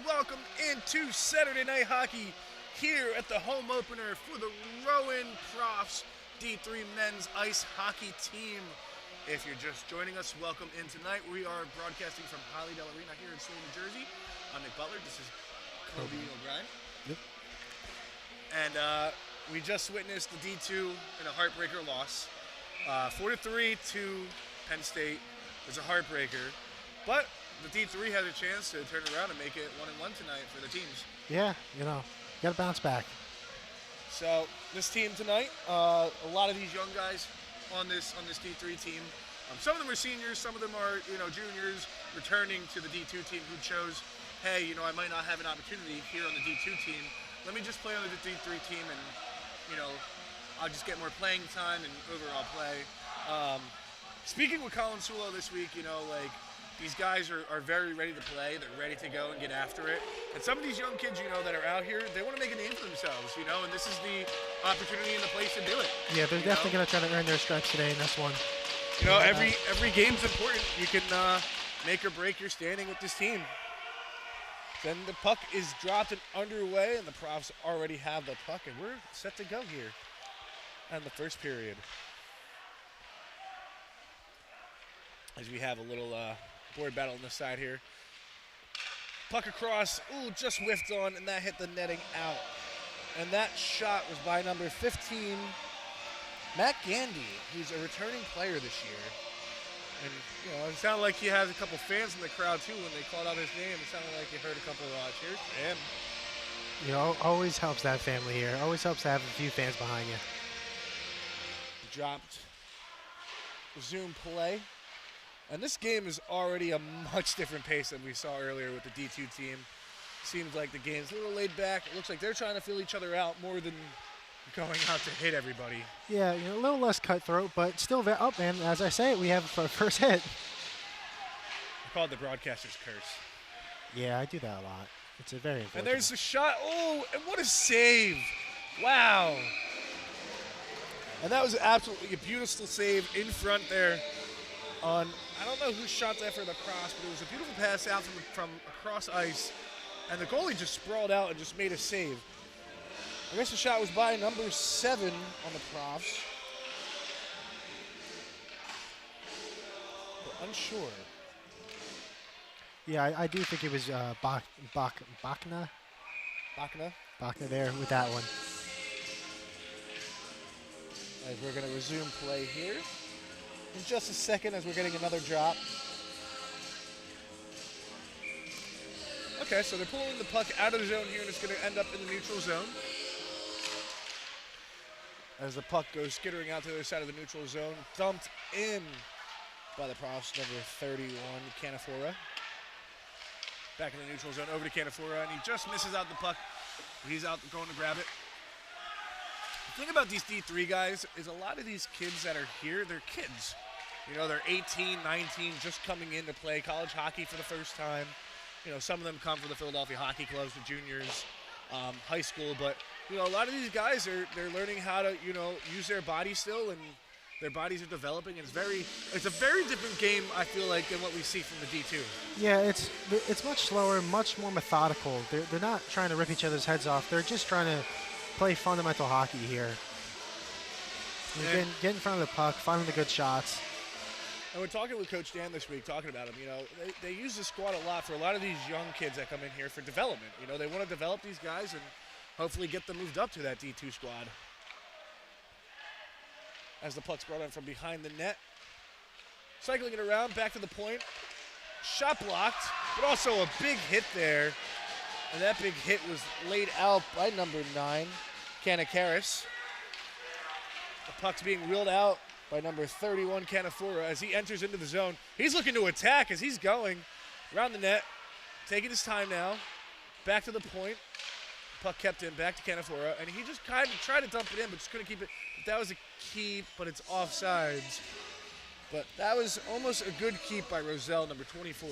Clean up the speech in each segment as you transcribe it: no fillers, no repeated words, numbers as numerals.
welcome into Saturday Night Hockey here at the home opener for the Rowan Profs D3 Men's Ice Hockey Team. If you're just joining us, welcome in tonight. We are broadcasting from Hollydell Arena here in Stevenson, New Jersey. I'm Nick Butler. This is Kobe O'Brien. Yep. And we just witnessed the D2 in a heartbreaker loss. 4-3 to Penn State. It was a heartbreaker. But the D3 had a chance to turn around and make it 1-1 tonight for the teams. Yeah, got to bounce back. So this team tonight, a lot of these young guys on this D3 team. Some of them are seniors, some of them are juniors returning to the D2 team who chose, hey, I might not have an opportunity here on the D2 team. Let me just play on the D3 team, and I'll just get more playing time and overall play. Speaking with Colin Sulo this week, these guys are very ready to play. They're ready to go and get after it. And some of these young kids, that are out here, they want to make a name for themselves, and this is the opportunity and the place to do it. Yeah, they're definitely going to try to earn their stripes today in this one. Every game's important. You can make or break your standing with this team. Then the puck is dropped and underway, and the Profs already have the puck, and we're set to go here in the first period. As we have a little board battle on this side here. Puck across, just whiffed on, and that hit the netting out. And that shot was by number 15, Matt Gandy, who's a returning player this year. And, it sounded like he had a couple fans in the crowd, too, when they called out his name. It sounded like you heard a couple cheers for him. Always helps that family here. Always helps to have a few fans behind you. Dropped. Resume play. And this game is already a much different pace than we saw earlier with the D2 team. Seems like the game's a little laid back. It looks like they're trying to feel each other out more than going out to hit everybody. Yeah, a little less cutthroat, but still up, man. As I say, we have our first hit. I call it the broadcaster's curse. Yeah, I do that a lot. It's a very important. And there's the shot. Oh, and what a save. Wow. And that was absolutely a beautiful save in front there. I don't know who shot that for the cross, but it was a beautiful pass out from across ice, and the goalie just sprawled out and just made a save. I guess the shot was by number 7 on the Profs. But unsure. Yeah, I do think it was Bachna. Bachna there with that one. As we're going to resume play here in just a second as we're getting another drop. Okay, so they're pulling the puck out of the zone here, and it's going to end up in the neutral zone. As the puck goes skittering out to the other side of the neutral zone, dumped in by the Profs, number 31, Canafora. Back in the neutral zone, over to Canafora, and he just misses out the puck. He's out going to grab it. The thing about these D3 guys is a lot of these kids that are here, they're kids. They're 18, 19, just coming in to play college hockey for the first time. Some of them come from the Philadelphia Hockey Clubs, the juniors, high school. But, a lot of these guys, they're learning how to, use their body still, and their bodies are developing. And it's a very different game, I feel like, than what we see from the D2. Yeah, it's much slower, much more methodical. They're not trying to rip each other's heads off. They're just trying to play fundamental hockey here. Get in front of the puck, finding the good shots. And we're talking with Coach Dan this week, talking about him. They use the squad a lot for a lot of these young kids that come in here for development. They want to develop these guys and hopefully get them moved up to that D2 squad. As the puck's brought in from behind the net. Cycling it around, back to the point. Shot blocked, but also a big hit there. And that big hit was laid out by number 9, Kanakaris. The puck's being wheeled out by number 31, Canafora, as he enters into the zone. He's looking to attack as he's going around the net, taking his time now. Back to the point. Puck kept in, back to Canafora, and he just kind of tried to dump it in, but just couldn't keep it. That was a keep, but it's offsides. But that was almost a good keep by Roselle, number 24.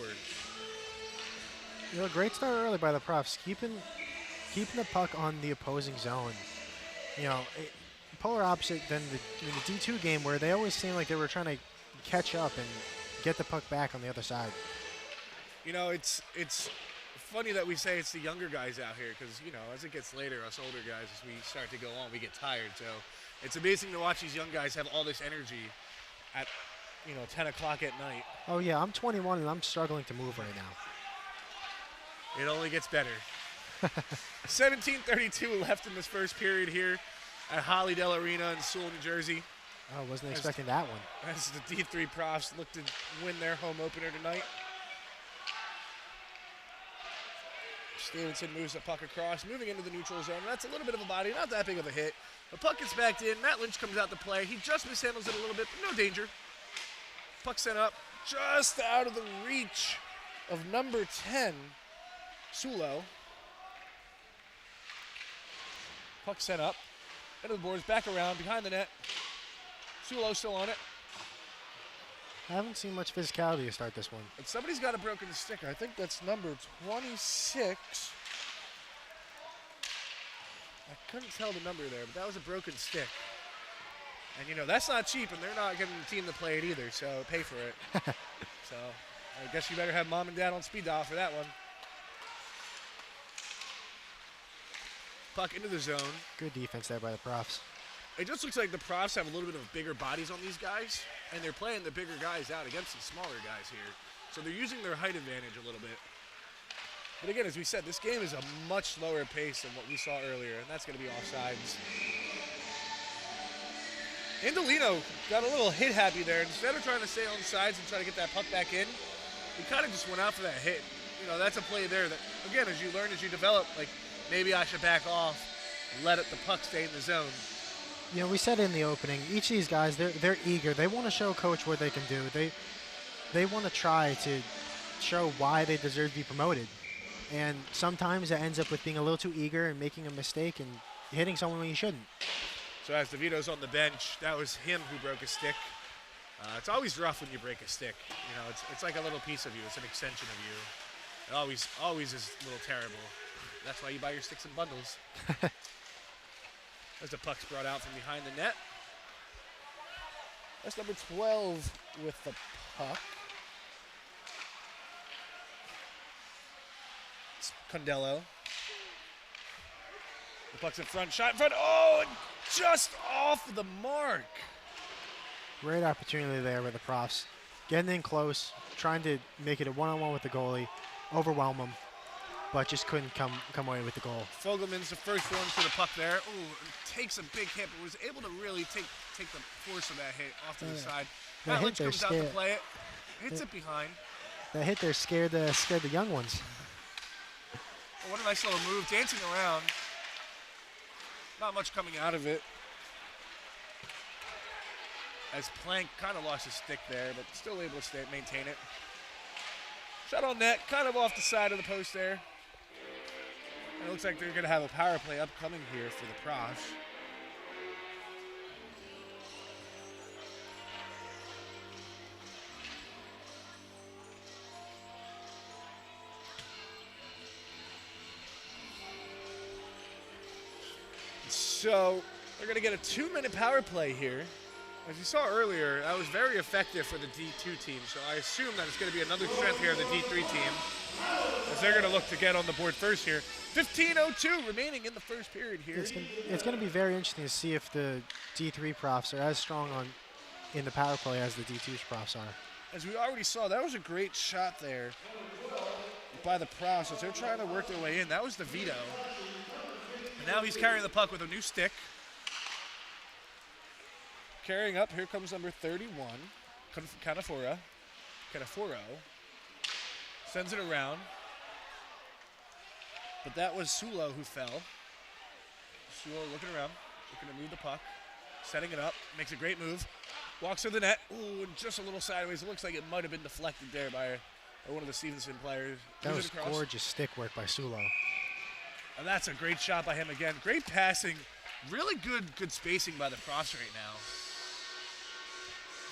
Great start early by the Profs, keeping the puck on the opposing zone. Polar opposite than the D2 game, where they always seemed like they were trying to catch up and get the puck back on the other side. It's funny that we say it's the younger guys out here because, you know, as it gets later, us older guys, as we start to go on, we get tired. So it's amazing to watch these young guys have all this energy at, you know, 10 o'clock at night. Oh, yeah, I'm 21 and I'm struggling to move right now. It only gets better. 17:32 left in this first period here at Hollydell Arena in Sewell, New Jersey. Oh, wasn't expecting that one. As the D3 Profs look to win their home opener tonight. Stevenson moves the puck across, moving into the neutral zone. That's a little bit of a body, not that big of a hit. The puck gets backed in. Matt Lynch comes out to play. He just mishandles it a little bit, but no danger. Puck sent up just out of the reach of number 10, Sulo. Puck sent up, into the boards, back around, behind the net. Sulo still on it. I haven't seen much physicality to start this one. But somebody's got a broken stick. I think that's number 26. I couldn't tell the number there, but that was a broken stick. And, you know, that's not cheap, and they're not getting the team to play it either, so pay for it. So I guess you better have mom and dad on speed dial for that one. Puck into the zone. Good defense there by the Profs. It just looks like the Profs have a little bit of bigger bodies on these guys, and they're playing the bigger guys out against the smaller guys here. So they're using their height advantage a little bit. But again, as we said, this game is a much slower pace than what we saw earlier, and that's going to be offsides. Indolino got a little hit happy there. Instead of trying to stay on the sides and try to get that puck back in, he kind of just went out for that hit. You know, that's a play there that, again, as you learn, as you develop, like, maybe I should back off, let the puck stay in the zone. You know, we said in the opening, each of these guys, they're eager. They want to show coach what they can do. They want to try to show why they deserve to be promoted. And sometimes it ends up with being a little too eager and making a mistake and hitting someone when you shouldn't. So as DeVito's on the bench, that was him who broke a stick. It's always rough when you break a stick. You know, it's like a little piece of you. It's an extension of you. It always is a little terrible. That's why you buy your sticks in bundles. As the puck's brought out from behind the net. That's number 12 with the puck. It's Condello. The puck's in front, shot in front. Oh, and just off the mark. Great opportunity there with the Profs. Getting in close, trying to make it a one-on-one with the goalie, overwhelm him, but just couldn't come away with the goal. Fogelman's the first one to the puck there. Ooh, takes a big hit, but was able to really take the force of that hit off to the side. Matt Lynch comes out to play it, hits it behind. That hit there scared the young ones. Well, what a nice little move, dancing around. Not much coming out of it. As Plank kind of lost his stick there, but still able to maintain it. Shot on net, kind of off the side of the post there. And it looks like they're going to have a power play upcoming here for the Profs. So they're going to get a 2-minute power play here. As you saw earlier, that was very effective for the D2 team, so I assume that it's going to be another strength here of the D3 team, as they're going to look to get on the board first here. 15:02 remaining in the first period here. It's going to be very interesting to see if the D3 Profs are as strong in the power play as the D2 Profs are. As we already saw, that was a great shot there by the Profs as they're trying to work their way in. That was the Vito. And now he's carrying the puck with a new stick. Carrying up, here comes number 31, Canaforo. Sends it around. But that was Sulo who fell. Sulo looking around, looking to move the puck, setting it up, makes a great move. Walks to the net, ooh, and just a little sideways. It looks like it might have been deflected there by one of the Stevenson players. That was gorgeous stick work by Sulo. And that's a great shot by him again. Great passing, really good spacing by the Profs right now.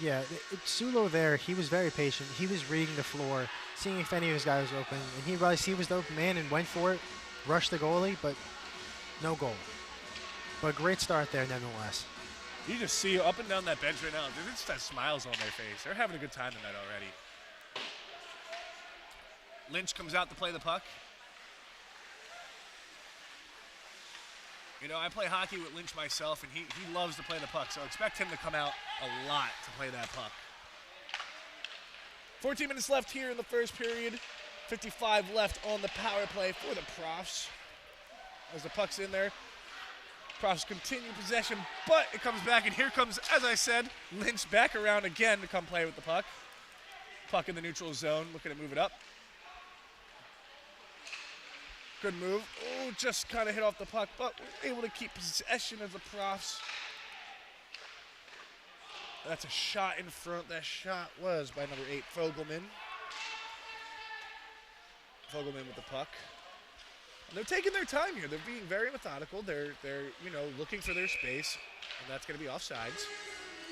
Yeah, Sulo there, he was very patient. He was reading the floor, seeing if any of his guys were open, and he realized he was the open man and went for it, rushed the goalie, but no goal. But great start there nonetheless. You just see up and down that bench right now, they just have smiles on their face. They're having a good time tonight already. Lynch comes out to play the puck. You know, I play hockey with Lynch myself, and he loves to play the puck, so expect him to come out a lot to play that puck. 14 minutes left here in the first period. 55 left on the power play for the Profs. As the puck's in there, Profs continue possession, but it comes back, and here comes, as I said, Lynch back around again to come play with the puck. Puck in the neutral zone, looking to move it up. Good move. Oh, just kind of hit off the puck, but we're able to keep possession of the Profs. That's a shot in front. That shot was by number 8, Fogelman. Fogelman with the puck. And they're taking their time here. They're being very methodical. They're you know, looking for their space, and that's going to be offsides.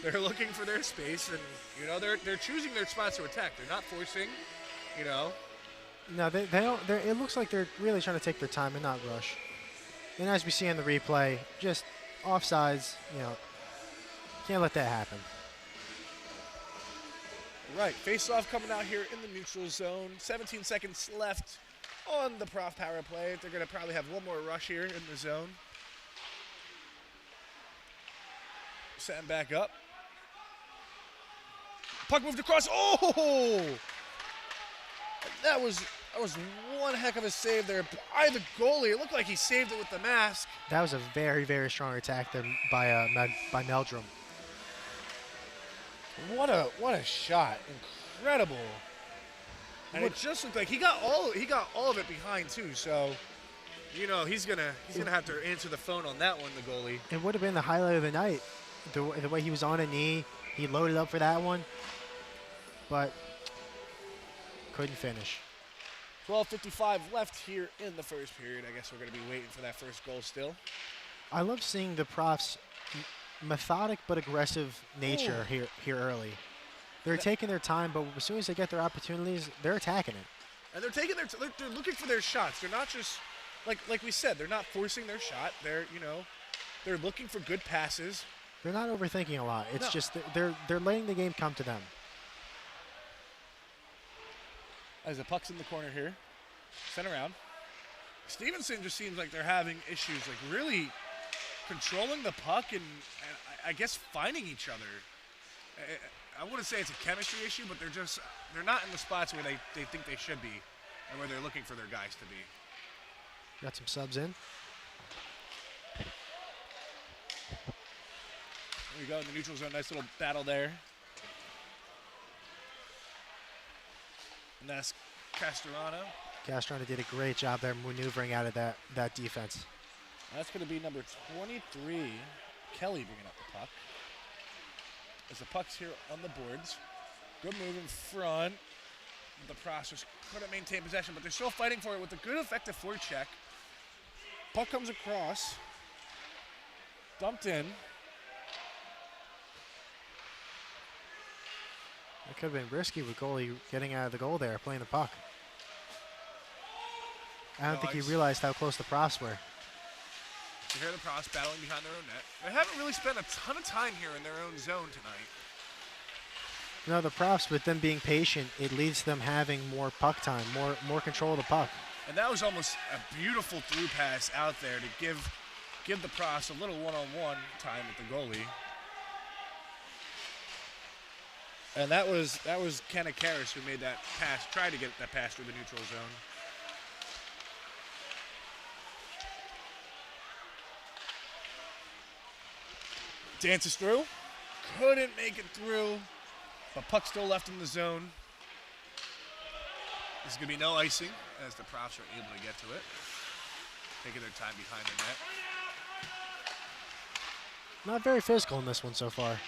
They're looking for their space, and you know, they're choosing their spots to attack. They're not forcing, you know. No, they don't. It looks like they're really trying to take their time and not rush. And as we see in the replay, just offsides, you know, can't let that happen. Right, face-off coming out here in the neutral zone. 17 seconds left on the Prof power play. They're going to probably have one more rush here in the zone. Setting back up. Puck moved across. Oh! That was one heck of a save there by the goalie. It looked like he saved it with the mask. That was a very, very strong attack there by Meldrum. What a shot! Incredible. And it just looked like he got all of it behind too. So, you know, he's gonna have to answer the phone on that one, the goalie. It would have been the highlight of the night. The way he was on a knee, he loaded up for that one, but couldn't finish. 12:55 left here in the first period. I guess we're going to be waiting for that first goal still. I love seeing the Profs' methodic but aggressive nature here early. They're taking their time, but as soon as they get their opportunities, they're attacking it. And they're taking they're looking for their shots. They're not just like we said. They're not forcing their shot. They're looking for good passes. They're not overthinking a lot. It's just they're letting the game come to them. As the puck's in the corner here, sent around. Stevenson just seems like they're having issues, like really controlling the puck and I guess finding each other. I wouldn't say it's a chemistry issue, but they're not in the spots where they think they should be and where they're looking for their guys to be. Got some subs in. There we go in the neutral zone. Nice little battle there. And that's Castellano. Castellano did a great job there maneuvering out of that defense. That's going to be number 23, Kelly, bringing up the puck. As the puck's here on the boards. Good move in front. The Profs couldn't maintain possession, but they're still fighting for it with a good, effective forecheck. Puck comes across. Dumped in. It could have been risky with goalie getting out of the goal there, playing the puck. I don't think he realized how close the Profs were. You hear the Profs battling behind their own net. They haven't really spent a ton of time here in their own zone tonight. No, the Profs, with them being patient, it leads to them having more puck time, more control of the puck. And that was almost a beautiful through pass out there to give the Profs a little one-on-one time with the goalie. And that was Kenna Karras who made that pass, tried to get that pass through the neutral zone. Dances through, couldn't make it through, but puck still left in the zone. There's going to be no icing as the Profs are able to get to it, taking their time behind the net. Not very physical in this one so far.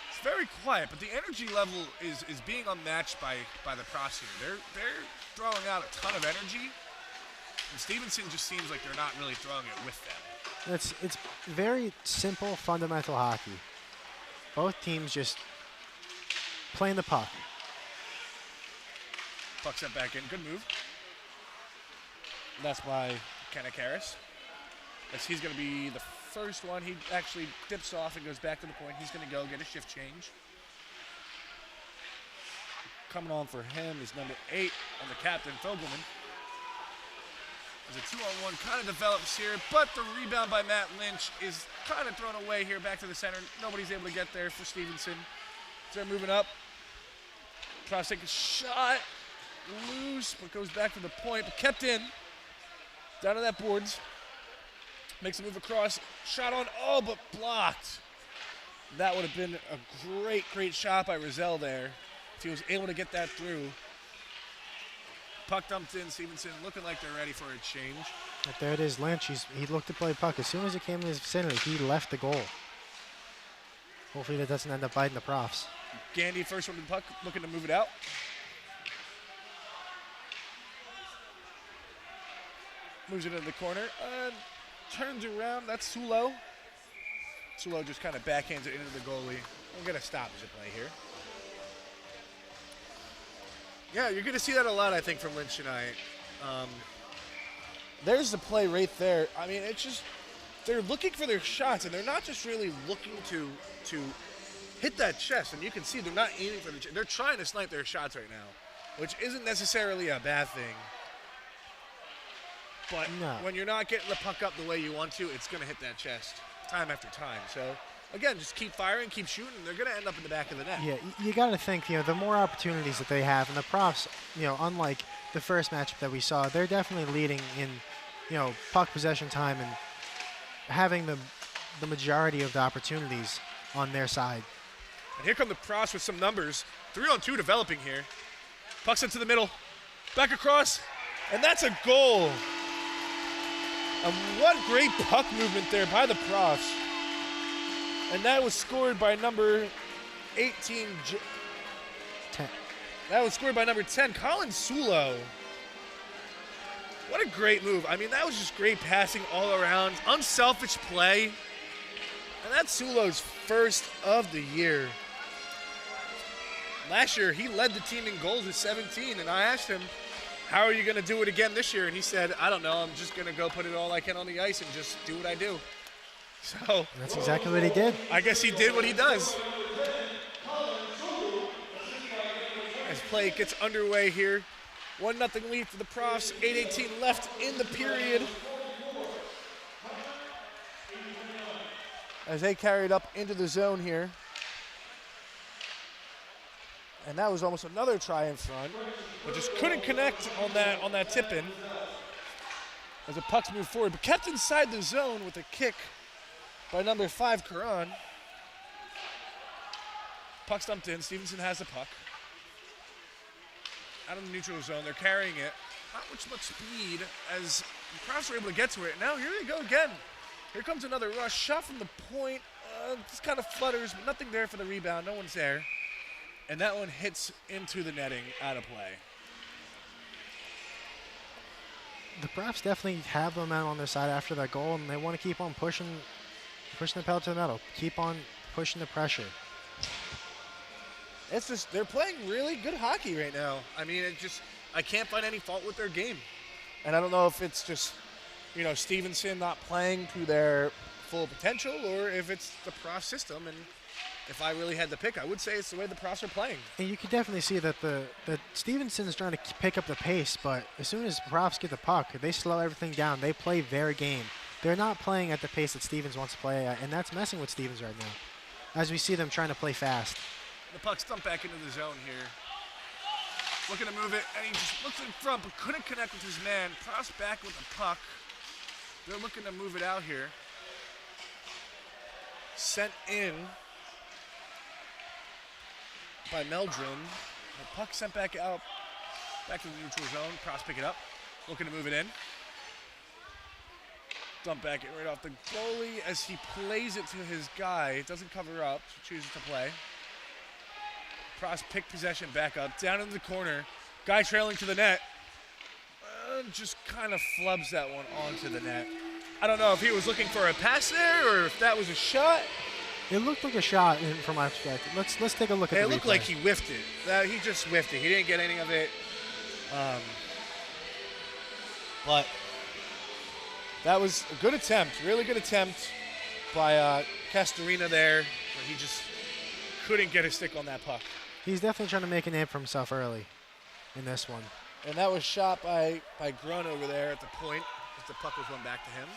It's very quiet, but the energy level is being unmatched by the Profs here. They're throwing out a ton of energy, and Stevenson just seems like they're not really throwing it with them. It's very simple, fundamental hockey. Both teams just playing the puck. Puck sent back in. Good move. That's by Kenna Karras. As he's going to be the first one. He actually dips off and goes back to the point. He's going to go get a shift change. Coming on for him is number 8 on the captain, Fogelman. As a 2-on-1 kind of develops here, but the rebound by Matt Lynch is kind of thrown away here back to the center. Nobody's able to get there for Stevenson. So they're moving up. Tries to take a shot. Loose, but goes back to the point, but kept in. Down to that boards. Makes a move across. Shot on, oh, but blocked. That would have been a great, great shot by Rizal there if he was able to get that through. Puck dumped in, Stevenson looking like they're ready for a change. But there it is, Lynch. He looked to play puck. As soon as it came in his vicinity, he left the goal. Hopefully that doesn't end up biting the Profs. Gandy first one to the puck, looking to move it out. Moves it into the corner, turns around, that's Sulo. Sulo just kind of backhands it into the goalie. We're gonna stop the play here. Yeah, you're gonna see that a lot, I think, from Lynch tonight. There's the play right there. I mean, it's just, they're looking for their shots, and they're not just really looking to hit that chest, and you can see they're not aiming for the chest. They're trying to snipe their shots right now, which isn't necessarily a bad thing. But when you're not getting the puck up the way you want to, it's gonna hit that chest time after time. So, again, just keep firing, keep shooting, and they're going to end up in the back of the net. Yeah, you got to think, the more opportunities that they have, and the Profs, unlike the first matchup that we saw, they're definitely leading in, puck possession time and having the majority of the opportunities on their side. And here come the Profs with some numbers. 3-on-2 developing here. Puck's into the middle, back across, and that's a goal. And what great puck movement there by the Profs. And that was scored by number 18. 10. That was scored by number 10, Colin Sulo. What a great move. I mean, that was just great passing all around. Unselfish play. And that's Sulo's first of the year. Last year, he led the team in goals with 17, and I asked him, how are you going to do it again this year? And he said, I don't know. I'm just going to go put it all I can on the ice and just do what I do. So that's exactly what he did. I guess he did what he does. As play gets underway here. 1-0 lead for the Profs. 8:18 left in the period. As they carry it up into the zone here. And that was almost another try in front, but just couldn't connect on that tip-in as the pucks move forward, but kept inside the zone with a kick by number 5, Karan. Puck's dumped in. Stevenson has the puck. Out of the neutral zone, they're carrying it. Not with much speed as the Profs are able to get to it. Now here they go again. Here comes another rush. Shot from the point. Just kind of flutters, but nothing there for the rebound. No one's there. And that one hits into the netting, out of play. The Profs definitely have them out on their side after that goal, and they want to keep on pushing the pedal to the metal. Keep on pushing the pressure. It's just, they're playing really good hockey right now. I mean, I can't find any fault with their game. And I don't know if it's just, Stevenson not playing to their full potential, or if it's the Prof system. And if I really had to pick, I would say it's the way the Profs are playing. And you can definitely see that that Stevenson is trying to pick up the pace, but as soon as the Profs get the puck, they slow everything down. They play their game. They're not playing at the pace that Stevens wants to play at, and that's messing with Stevens right now, as we see them trying to play fast. The puck's dumped back into the zone here. Looking to move it, and he just looks in front, but couldn't connect with his man. Profs back with the puck. They're looking to move it out here. Sent in by Meldrum. The puck sent back out, back to the neutral zone. Profs pick it up, looking to move it in. Dump back it right off the goalie as he plays it to his guy. It doesn't cover up, so chooses to play. Profs pick possession back up, down in the corner. Guy trailing to the net. Just kind of flubs that one onto the net. I don't know if he was looking for a pass there or if that was a shot. It looked like a shot from my perspective. Let's take a look at it. It looked like he whiffed it. He just whiffed it. He didn't get any of it. But that was a good attempt, really good attempt by Castorina there, where he just couldn't get a stick on that puck. He's definitely trying to make a name for himself early in this one. And that was shot by Grun over there at the point as the puck was run back to him.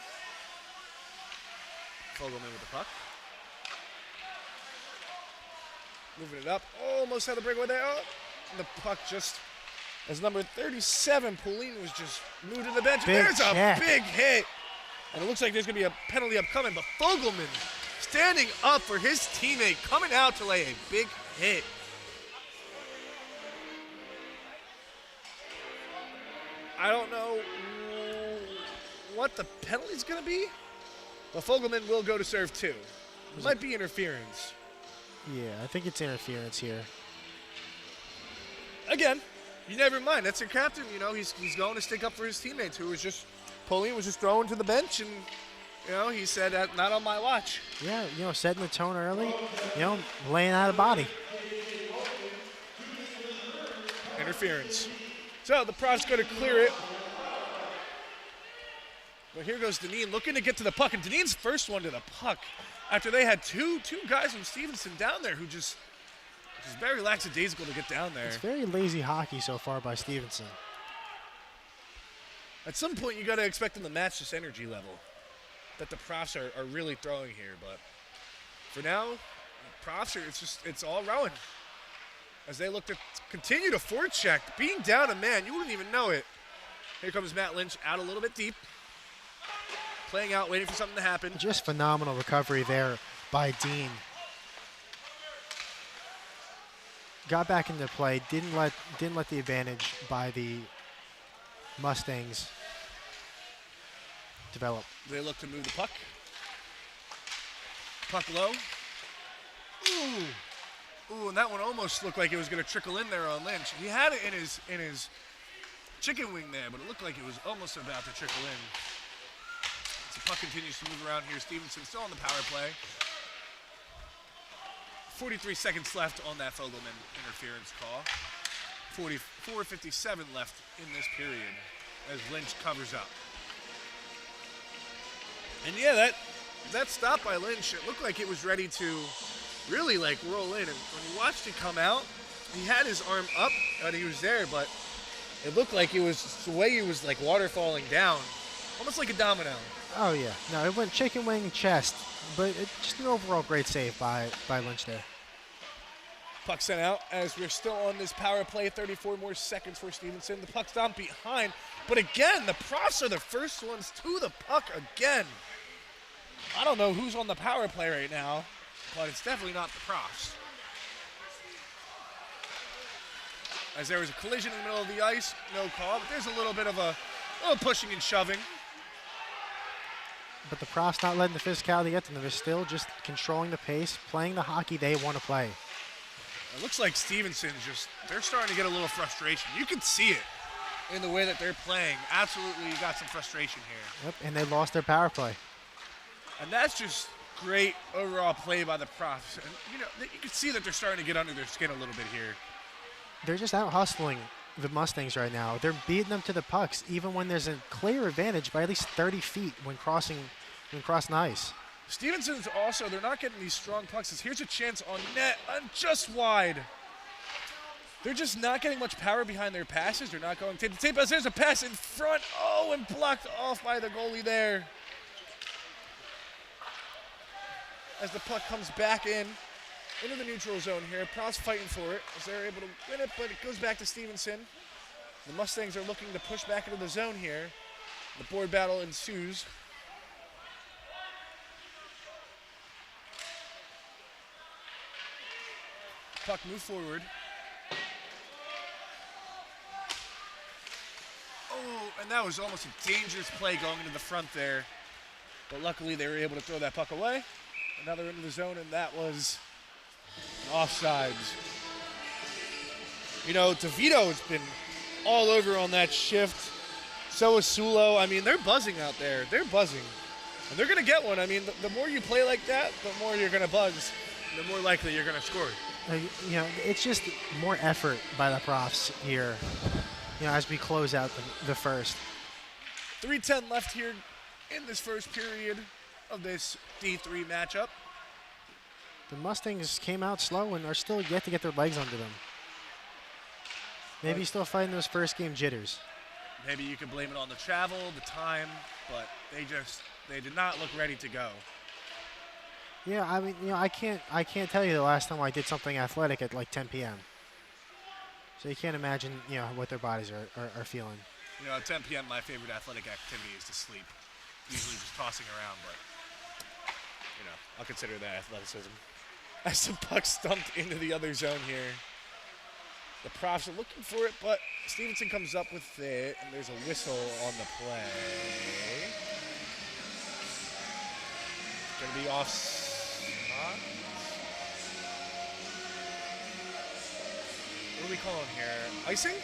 Fogelman with the puck. Moving it up. Almost had the breakaway there. Oh, and the puck just, as number 37, Pauline was just moved to the bench. There's a big hit. And it looks like there's going to be a penalty upcoming, but Fogelman standing up for his teammate, coming out to lay a big hit. I don't know what the penalty's going to be, but Fogelman will go to serve 2. It might be interference. Yeah, I think it's interference here. Again, you never mind. That's your captain. You know, he's going to stick up for his teammates, who was just, Pauline was just thrown to the bench, and, you know, he said, not on my watch. Yeah, you know, setting the tone early, you know, laying out of body. Interference. So the Profs going to clear it. But here goes Deneen looking to get to the puck, and Deneen's first one to the puck after they had two guys from Stevenson down there who just very lackadaisical to get down there. It's very lazy hockey so far by Stevenson. At some point, you got to expect them to match this energy level that the Profs are really throwing here. But for now, Profs it's all Rowan as they look to continue to forecheck, being down a man. You wouldn't even know it. Here comes Matt Lynch out a little bit deep, playing out, waiting for something to happen. Just phenomenal recovery there by Dean. Got back into play, didn't let the advantage by the Mustangs develop. They look to move the puck. Puck low. Ooh, and that one almost looked like it was going to trickle in there on Lynch. He had it in his chicken wing there, but it looked like it was almost about to trickle in. As the puck continues to move around here, Stevenson still on the power play. 43 seconds left on that Fogelman interference call. 4:57 left in this period as Lynch covers up. And yeah, that stop by Lynch, it looked like it was ready to really like roll in. And when you watched it come out, he had his arm up and he was there, but it looked like it was the way he was like waterfalling down, almost like a domino. Oh yeah, no, it went chicken wing chest, but just an overall great save by Lynch there. Puck sent out as we're still on this power play. 34 more seconds for Stevenson. The puck's down behind, but again, the Profs are the first ones to the puck again. I don't know who's on the power play right now, but it's definitely not the Profs. As there was a collision in the middle of the ice, no call, but there's a little bit of a little pushing and shoving. But the Profs not letting the physicality get to them. They're still just controlling the pace, playing the hockey they want to play. It looks like Stevenson's they're starting to get a little frustration. You can see it in the way that they're playing. Absolutely got some frustration here. Yep, and they lost their power play. And that's just great overall play by the Profs. And, you know, you can see that they're starting to get under their skin a little bit here. They're just out hustling the Mustangs right now. They're beating them to the pucks, even when there's a clear advantage by at least 30 feet when crossing ice. Stevenson's also, they're not getting these strong pucks. Here's a chance on net, and just wide. They're just not getting much power behind their passes. They're not going tape to tape as there's a pass in front. Oh, and blocked off by the goalie there. As the puck comes back into the neutral zone here. Profs fighting for it as they're able to win it, but it goes back to Stevenson. The Mustangs are looking to push back into the zone here. The board battle ensues. Puck move forward. Oh, and that was almost a dangerous play going into the front there. But luckily they were able to throw that puck away. Another into the zone, and that was offsides. You know, DeVito has been all over on that shift. So is Sulo. I mean, they're buzzing out there. They're buzzing. And they're going to get one. I mean, the more you play like that, the more you're going to buzz, the more likely you're going to score. You know, it's just more effort by the Profs here, you know, as we close out the first. 3:10 left here in this first period of this D3 matchup. The Mustangs came out slow and are still yet to get their legs under them. Maybe he's still fighting those first game jitters. Maybe you could blame it on the travel, the time, but they did not look ready to go. Yeah, I mean, I can't tell you the last time I did something athletic at like 10 p.m. So you can't imagine, what their bodies are feeling. At 10 p.m., my favorite athletic activity is to sleep. Usually just tossing around, but, I'll consider that athleticism. As the puck stumped into the other zone here. The Profs are looking for it, but Stevenson comes up with it, and there's a whistle on the play. It's going to be offside. What are we calling here? Icing?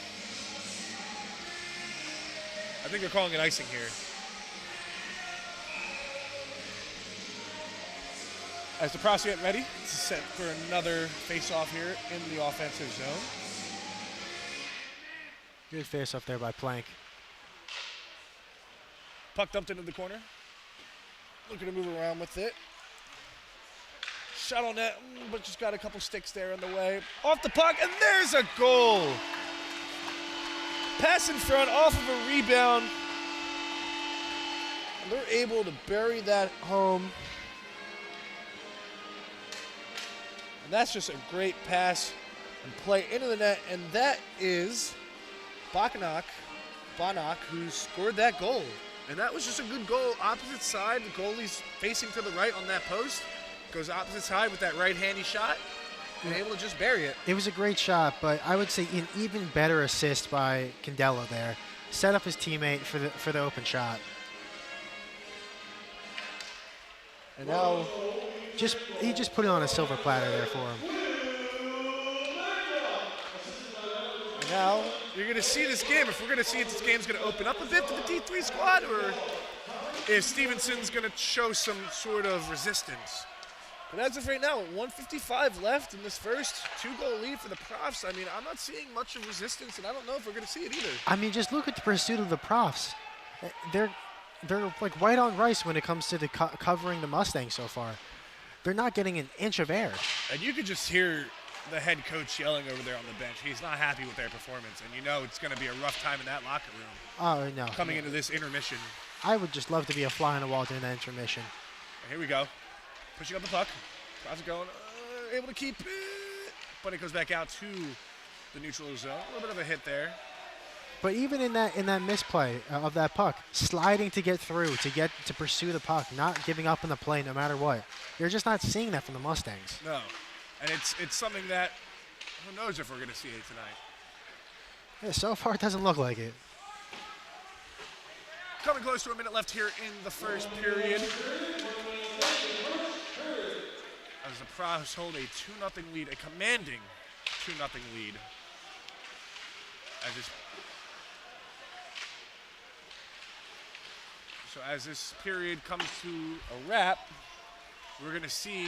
I think they're calling it icing here. As the Profs get ready, it's set for another face-off here in the offensive zone. Good face-off there by Plank. Puck dumped into the corner. Looking to move around with it. Shot on net, but just got a couple sticks there on the way. Off the puck, and there's a goal. Pass in front, off of a rebound. And they're able to bury that home. And that's just a great pass and play into the net, and that is Banach, who scored that goal. And that was just a good goal. Opposite side, the goalie's facing to the right on that post. Goes opposite side with that right-handy shot. And able to just bury it. It was a great shot, but I would say an even better assist by Candelo there. Set up his teammate for the open shot. And now he just put it on a silver platter there for him. And now you're going to see this game. If we're going to see if this game's going to open up a bit for the D3 squad, or if Stevenson's going to show some sort of resistance. But as of right now, 1:55 left in this first two-goal lead for the Profs. I mean, I'm not seeing much of resistance, and I don't know if we're going to see it either. I mean, just look at the pursuit of the Profs. They're like white on rice when it comes to the covering the Mustangs so far. They're not getting an inch of air. And you could just hear the head coach yelling over there on the bench. He's not happy with their performance, and it's going to be a rough time in that locker room. Oh, no. Coming into this intermission. I would just love to be a fly on the wall during that intermission. And here we go. Pushing up the puck. Profs are going, able to keep it. But it goes back out to the neutral zone. A little bit of a hit there. But even in that misplay of that puck, sliding to get through, to pursue the puck, not giving up on the play no matter what. You're just not seeing that from the Mustangs. No. And it's something that, who knows if we're going to see it tonight. Yeah, so far it doesn't look like it. Coming close to a minute left here in the first period. As the Profs hold a 2-0 lead, a commanding 2-0 lead. As this period comes to a wrap, we're going to see,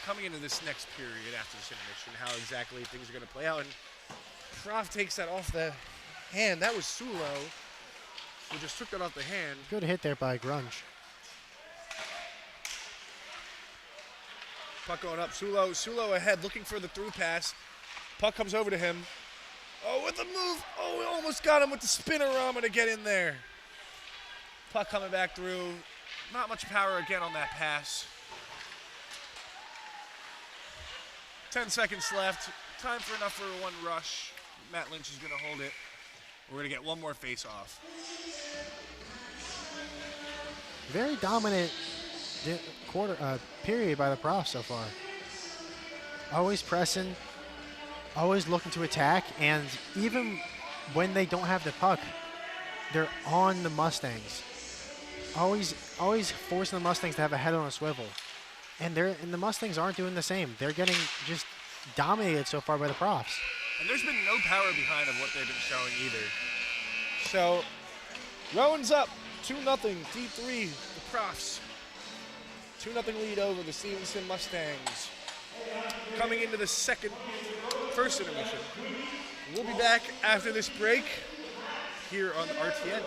coming into this next period after this intermission, how exactly things are going to play out. And Prof takes that off the hand. That was Sulo, who just took that off the hand. Good hit there by Grunge. Puck going up. Sulo ahead, looking for the through pass. Puck comes over to him. Oh, with the move. Oh, we almost got him with the spinorama to get in there. Puck coming back through. Not much power again on that pass. 10 seconds left. Time for enough for one rush. Matt Lynch is going to hold it. We're going to get one more face-off. Very dominant period by the Profs so far. Always pressing, always looking to attack, and even when they don't have the puck, they're on the Mustangs. Always forcing the Mustangs to have a head on a swivel. And the Mustangs aren't doing the same. They're getting just dominated so far by the Profs. And there's been no power behind of what they've been showing either. So, Rowan's up 2-0, D3, the Profs. 2-0 lead over the Stevenson Mustangs. Coming into the first intermission. We'll be back after this break here on RTN.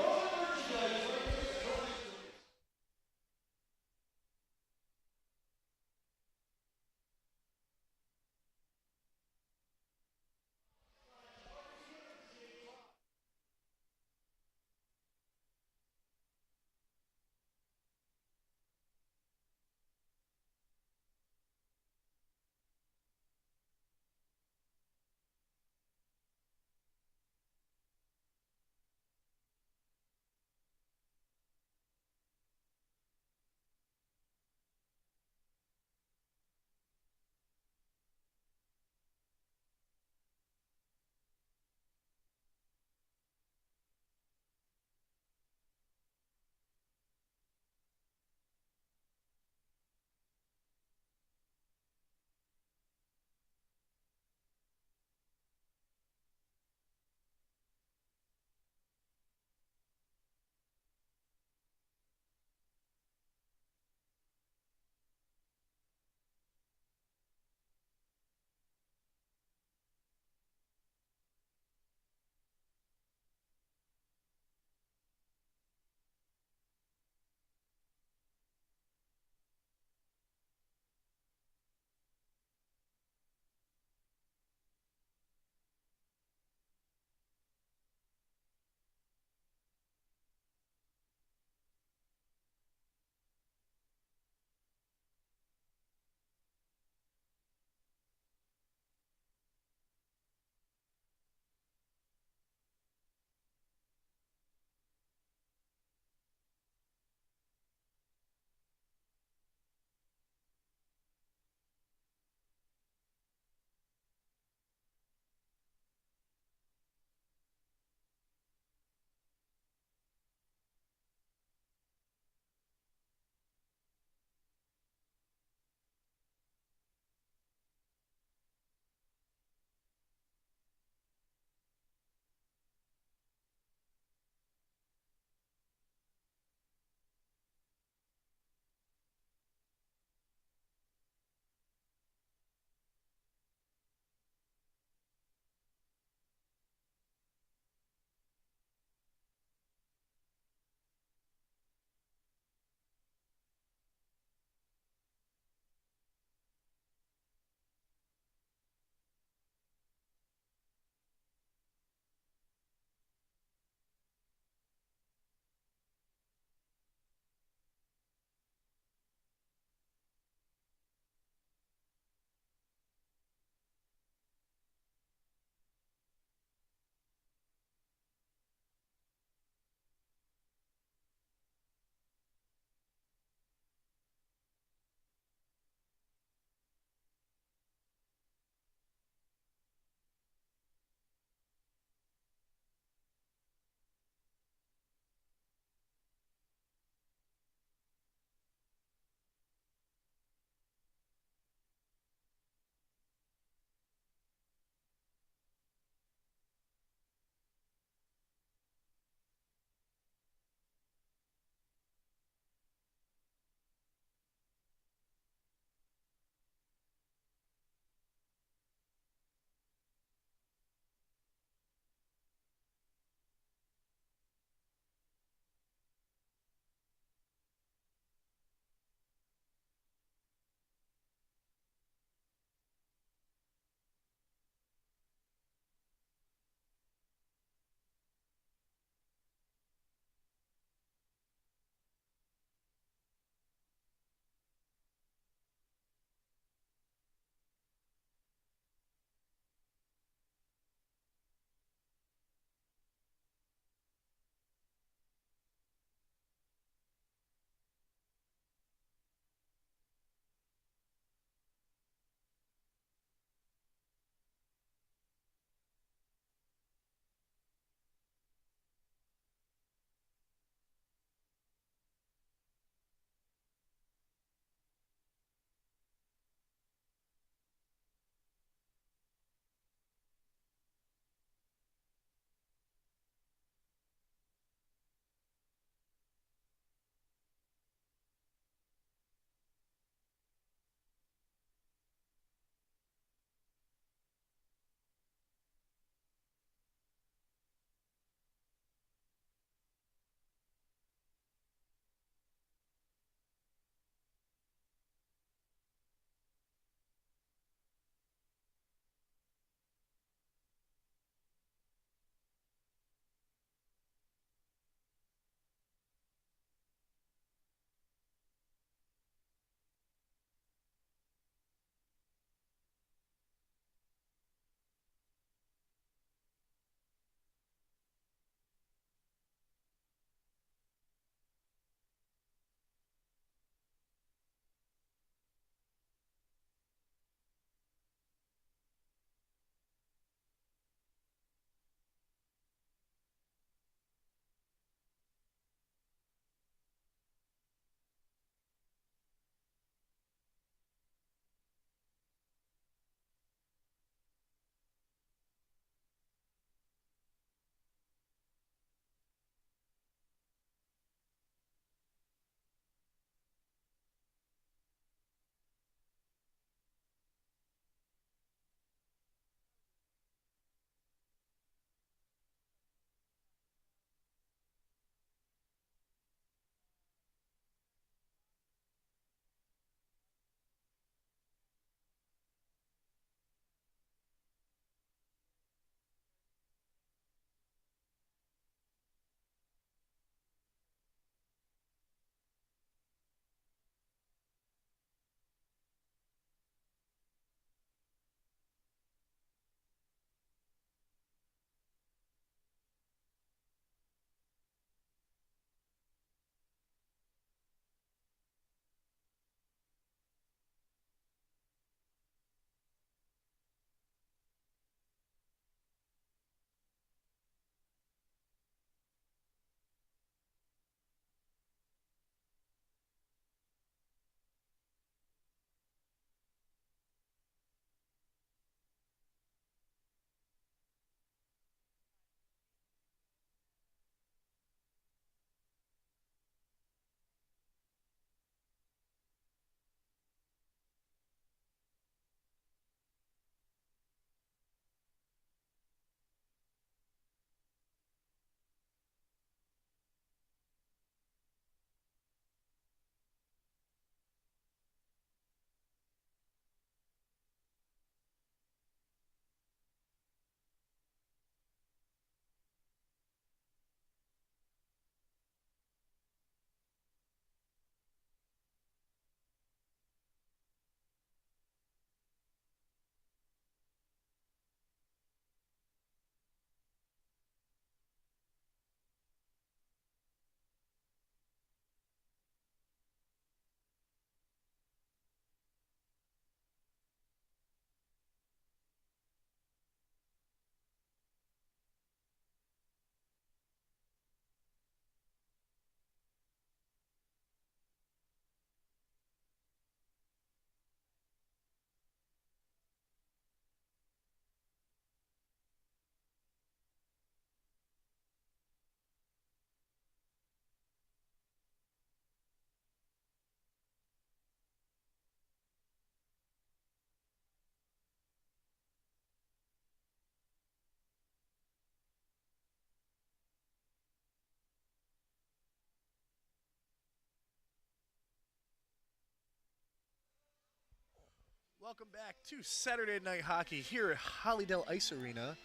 welcome back to Saturday Night Hockey here at Hollydell Ice Arena,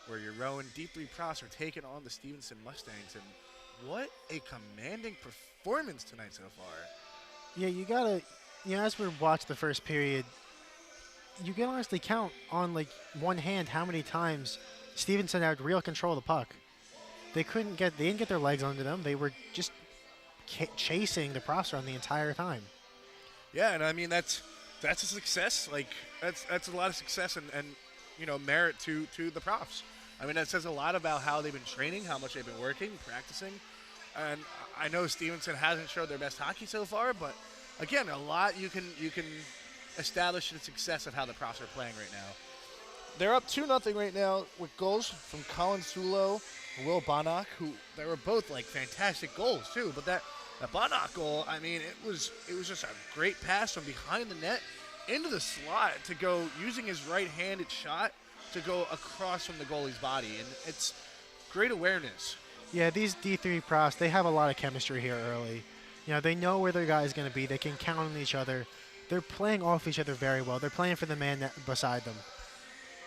where your Rowan D3 Profs are taking on the Stevenson Mustangs. And what a commanding performance tonight so far. Yeah, you gotta, as we watch the first period, you can honestly count on like one hand how many times Stevenson had real control of the puck. They didn't get their legs under them. They were just chasing the Profs around the entire time. Yeah, and I mean that's a success. Like that's a lot of success and merit to the Profs. I mean, that says a lot about how they've been training, how much they've been working, practicing. And I know Stevenson hasn't showed their best hockey so far, but again, a lot you can establish the success of how the Profs are playing right now. They're up 2-0 right now with goals from Colin Sulo and Will Bonach, who they were both like fantastic goals too. But that Bonach goal, I mean, it was just a great pass from behind the net into the slot to go using his right-handed shot to go across from the goalie's body, and it's great awareness. Yeah, these D3 Profs, they have a lot of chemistry here early. They know where their guy is going to be. They can count on each other. They're playing off each other very well. They're playing for the man beside them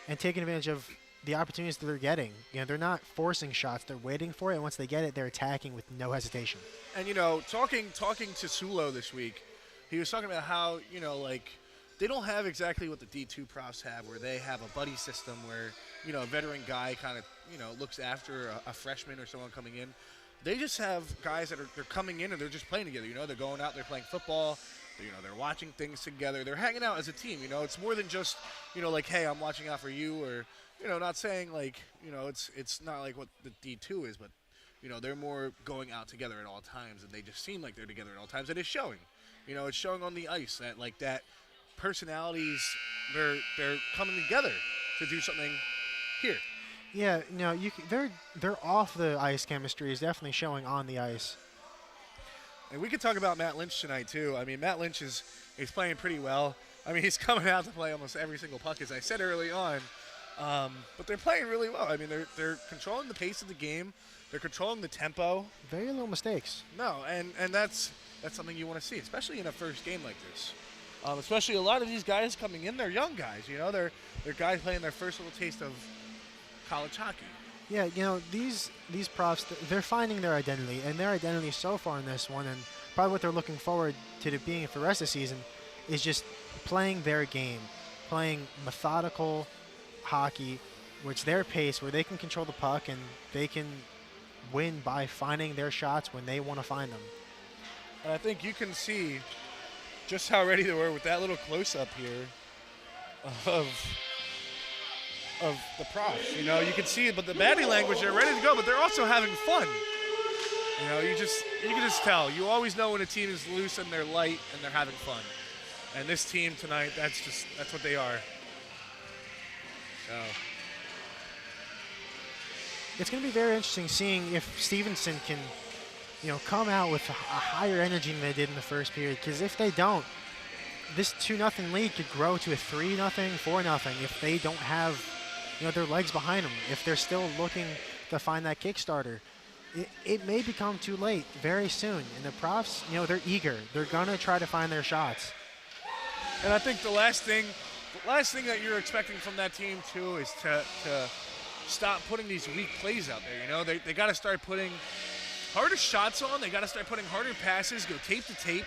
and taking advantage of the opportunities that they're getting. They're not forcing shots. They're waiting for it, and once they get it, they're attacking with no hesitation. And, talking to Sulo this week, he was talking about how, they don't have exactly what the D2 Profs have, where they have a buddy system where, a veteran guy kind of, looks after a freshman or someone coming in. They just have guys that they're coming in and they're just playing together. They're going out, they're playing football. They're watching things together. They're hanging out as a team. It's more than just, like, hey, I'm watching out for you, or, not saying like, it's not like what the D2 is, but, they're more going out together at all times, and they just seem like they're together at all times, and it's showing. It's showing on the ice that, like, that personalities, they're coming together to do something here. Yeah, they're off the ice chemistry is definitely showing on the ice. And we could talk about Matt Lynch tonight, too. I mean, Matt Lynch he's playing pretty well. I mean, he's coming out to play almost every single puck, as I said early on. But they're playing really well. I mean, they're controlling the pace of the game. They're controlling the tempo. Very little mistakes. No, and that's something you want to see, especially in a first game like this. Especially a lot of these guys coming in, they're young guys. They're guys playing their first little taste of college hockey. Yeah, these Profs, they're finding their identity, and their identity so far in this one, and probably what they're looking forward to being for the rest of the season, is just playing their game, playing methodical hockey, which their pace, where they can control the puck and they can win by finding their shots when they want to find them. And I think you can see just how ready they were with that little close-up here of the Profs. You can see it, but the body language, they're ready to go, but they're also having fun. You can just tell. You always know when a team is loose and they're light and they're having fun. And this team tonight, that's what they are. So it's going to be very interesting seeing if Stevenson can, come out with a higher energy than they did in the first period. Because if they don't, this 2-0 lead could grow to a 3-0, 4-0 if they don't have their legs behind them. If they're still looking to find that Kickstarter, it may become too late very soon. And the Profs, they're eager. They're gonna try to find their shots. And I think the last thing that you're expecting from that team too is to stop putting these weak plays out there. They got to start putting harder shots on. They got to start putting harder passes. Go tape to tape.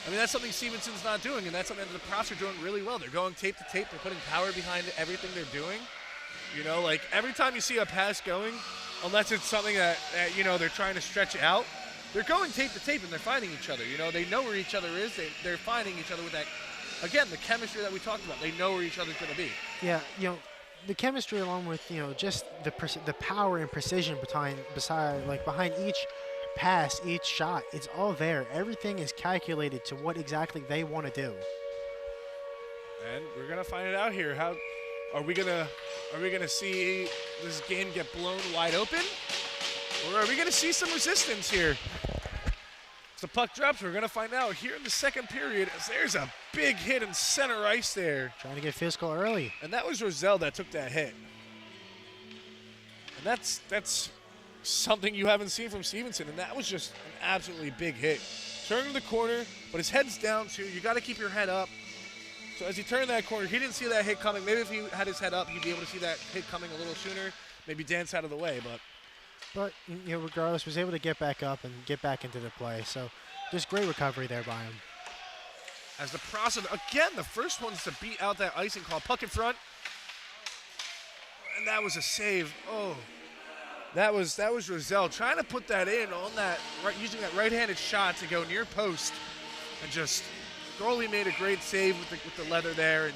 I mean, that's something Stevenson's not doing, and that's something that the Profs are doing really well. They're going tape to tape. They're putting power behind everything they're doing. Like every time you see a pass going, unless it's something that they're trying to stretch out, they're going tape to tape and they're finding each other. They know where each other is. They're finding each other with that, again, the chemistry that we talked about. They know where each other's going to be. Yeah, the chemistry along with, just the power and precision behind each pass, each shot, it's all there. Everything is calculated to what exactly they want to do. And we're going to find it out here. How are we gonna see this game get blown wide open, or are we gonna see some resistance here? As the puck drops, we're gonna find out here in the second period, as there's a big hit in center ice there. Trying to get physical early. And that was Roselle that took that hit. And that's something you haven't seen from Stevenson, and that was just an absolutely big hit. Turning the corner, but his head's down too. You got to keep your head up. So as he turned that corner, he didn't see that hit coming. Maybe if he had his head up, he'd be able to see that hit coming a little sooner, maybe dance out of the way. But you know, regardless, was able to get back up and get back into the play. So just great recovery there by him. As the process, again, the first one's to beat out that icing call. Puck in front. And that was a save. Oh, that was Roselle trying to put that in on that, using that right-handed shot to go near post. And just, goalie made a great save with the leather there and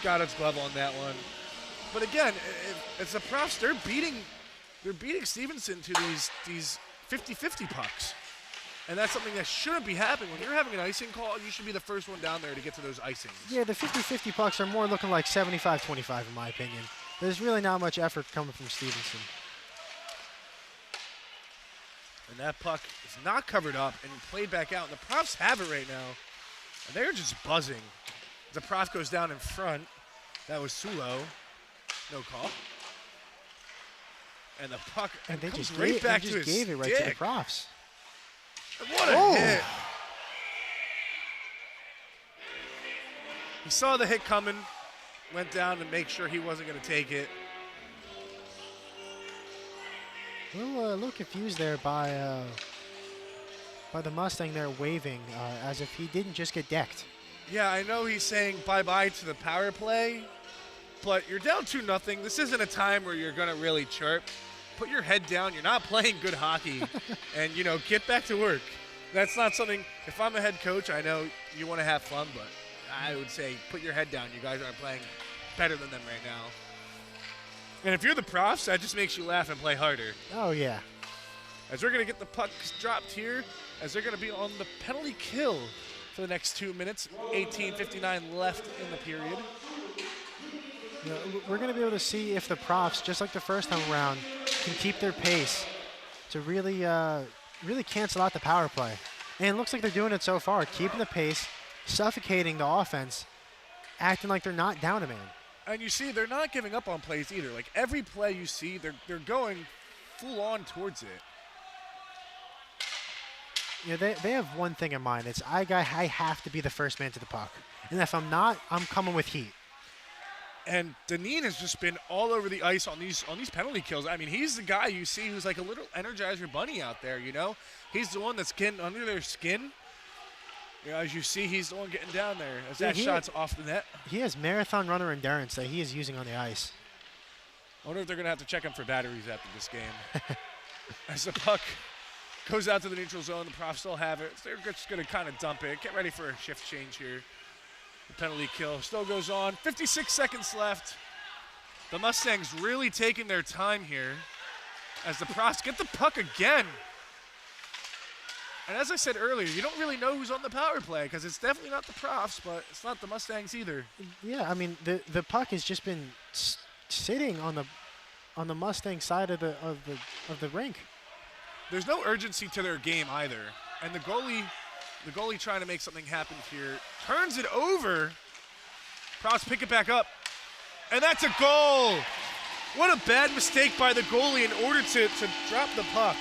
got his glove on that one. But again, it's the Profs, they're beating Stevenson to these 50-50 pucks. And that's something that shouldn't be happening. When you're having an icing call, you should be the first one down there to get to those icings. Yeah, the 50-50 pucks are more looking like 75-25 in my opinion. There's really not much effort coming from Stevenson. And that puck is not covered up and played back out. And the Profs have it right now. And they're just buzzing. The Prof goes down in front. That was Sulo. No call. And the puck they comes just right back to his gave it right stick. to the Profs. What a hit. He saw the hit coming, went down to make sure he wasn't going to take it. A little confused there by the Mustang there waving as if he didn't just get decked. Yeah, I know he's saying bye-bye to the power play, but you're down 2-0. This isn't a time where you're going to really chirp. Put your head down. You're not playing good hockey. And, you know, get back to work. That's not something, if I'm a head coach, I know you want to have fun, but I would say put your head down. You guys aren't playing better than them right now. And if you're the Profs, that just makes you laugh and play harder. Oh, yeah. As we're going to get the pucks dropped here, as they're going to be on the penalty kill for the next 2 minutes. 18:59 left in the period. You know, we're going to be able to see if the Profs, just like the first time around, can keep their pace to really cancel out the power play. And it looks like they're doing it so far, keeping the pace, suffocating the offense, acting like they're not down a man. And you see, they're not giving up on plays either. Like every play you see, they're going full on towards it. You know, they have one thing in mind. It's I have to be the first man to the puck. And if I'm not, I'm coming with heat. And Deneen has just been all over the ice on these penalty kills. I mean, he's the guy you see who's like a little Energizer bunny out there, you know? He's the one that's getting under their skin. You know, as you see, he's the one getting down there as that shot's off the net. He has marathon runner endurance that he is using on the ice. I wonder if they're going to have to check him for batteries after this game. As the puck goes out to the neutral zone, the Profs still have it. So they're just going to kind of dump it. Get ready for a shift change here. The penalty kill still goes on. 56 seconds left. The Mustangs really taking their time here as the Profs get the puck again. And as I said earlier, you don't really know who's on the power play because it's definitely not the Profs, but it's not the Mustangs either. Yeah, I mean the puck has just been sitting on the Mustang side of the rink. There's no urgency to their game either, and the goalie trying to make something happen here turns it over. Profs pick it back up, and that's a goal. What a bad mistake by the goalie in order to drop the puck.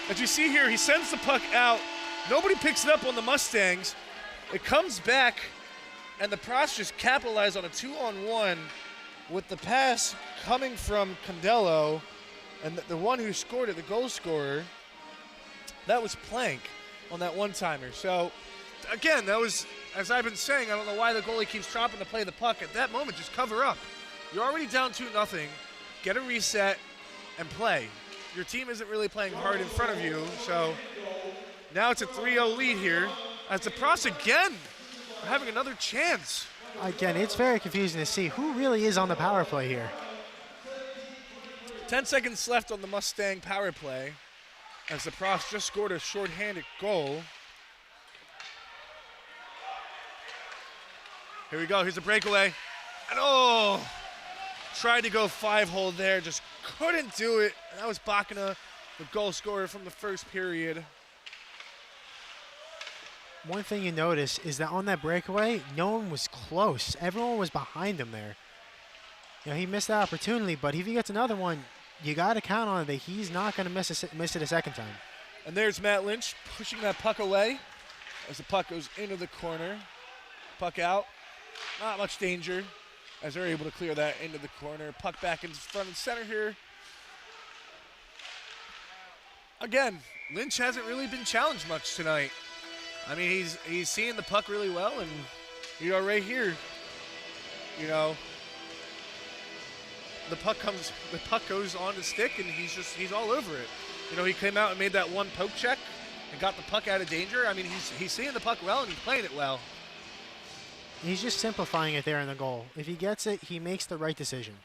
As you see here, he sends the puck out. Nobody picks it up on the Mustangs. It comes back, and the Profs just capitalize on a 2-on-1 with the pass coming from Condello, and the one who scored it, the goal scorer, that was Plank on that one-timer. So, again, that was, as I've been saying, I don't know why the goalie keeps dropping to play the puck. At that moment, just cover up. You're already down 2-0. Get a reset and play. Your team isn't really playing hard in front of you, so now it's a 3-0 lead here as the Profs again are having another chance. Again, it's very confusing to see who really is on the power play here. 10 seconds left on the Mustang power play as the Profs just scored a shorthanded goal. Here we go, here's a breakaway. And oh, tried to go 5-hole there, just couldn't do it. And that was Bakina, the goal scorer from the first period. One thing you notice is that on that breakaway, no one was close. Everyone was behind him there. You know, he missed that opportunity, but if he gets another one, you got to count on it that he's not going to miss it a second time. And there's Matt Lynch pushing that puck away as the puck goes into the corner. Puck out. not much danger as they're able to clear that into the corner. Puck back in front and center here. Again, Lynch hasn't really been challenged much tonight. I mean, he's seeing the puck really well, and right here, the puck goes on the stick, and he's all over it. He came out and made that one poke check and got the puck out of danger. I mean, he's seeing the puck well, and he's playing it well. He's just simplifying it there in the goal. If he gets it, he makes the right decision.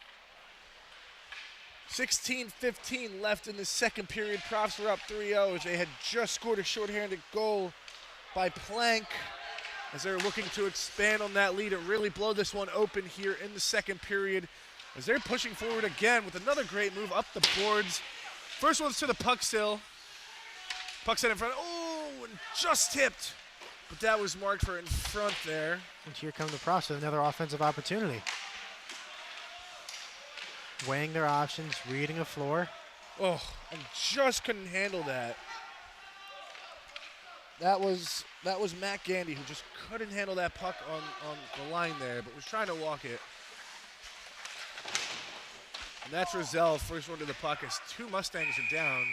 16:15 left in the second period. Profs were up 3-0 as they had just scored a shorthanded goal by Plank as they're looking to expand on that lead and really blow this one open here in the second period as they're pushing forward again with another great move up the boards. First one's to the puck still. Puck set in front. Oh, and just tipped. But that was marked for in front there. And here come the Profs with another offensive opportunity. Weighing their options, reading a floor. Oh, and just couldn't handle that. That was Matt Gandy who just couldn't handle that puck on the line there, but was trying to walk it. And that's Roselle, first one to the puck as two Mustangs are down.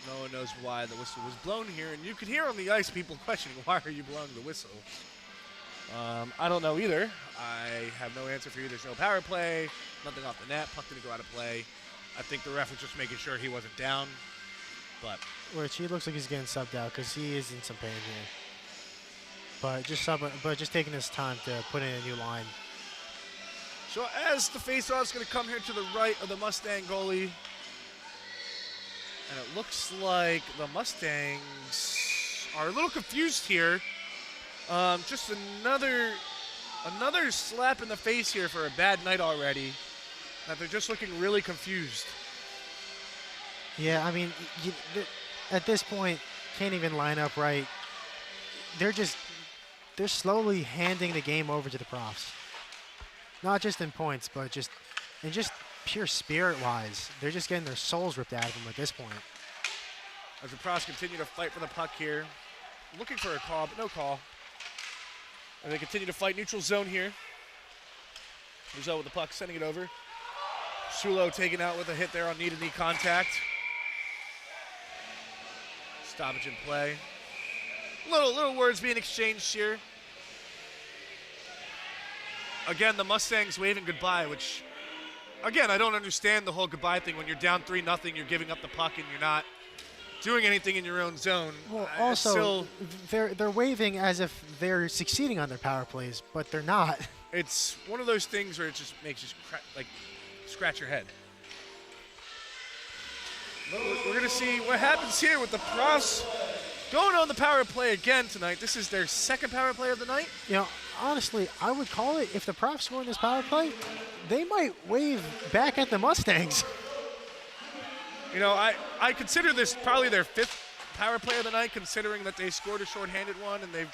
No one knows why the whistle was blown here, and you could hear on the ice people questioning, why are you blowing the whistle? I don't know either. I have no answer for you. There's no power play, nothing off the net, puck didn't go out of play. I think the ref was just making sure he wasn't down, but. Which he looks like he's getting subbed out because he is in some pain here. But just taking his time to put in a new line. So as the faceoff's going to come here to the right of the Mustang goalie, and it looks like the Mustangs are a little confused here. Just another slap in the face here for a bad night already. That they're just looking really confused. Yeah, I mean, at this point, can't even line up right. They're slowly handing the game over to the Profs. Not just in points, but just pure spirit-wise. They're just getting their souls ripped out of them at this point. As the Profs continue to fight for the puck here. Looking for a call, but no call. And they continue to fight neutral zone here. Rizzo with the puck, sending it over. Sulo taken out with a hit there on knee-to-knee contact. Stoppage in play. Little words being exchanged here. Again, the Mustangs waving goodbye, which, again, I don't understand the whole goodbye thing. When you're down 3-0, you're giving up the puck and you're not doing anything in your own zone. Well, also, they're waving as if they're succeeding on their power plays, but they're not. It's one of those things where it just makes you scratch your head. We're going to see what happens here with the Profs going on the power play again tonight. This is their second power play of the night. Honestly, I would call it, if the Profs score in this power play, they might wave back at the Mustangs. I consider this probably their fifth power play of the night, considering that they scored a shorthanded one and they've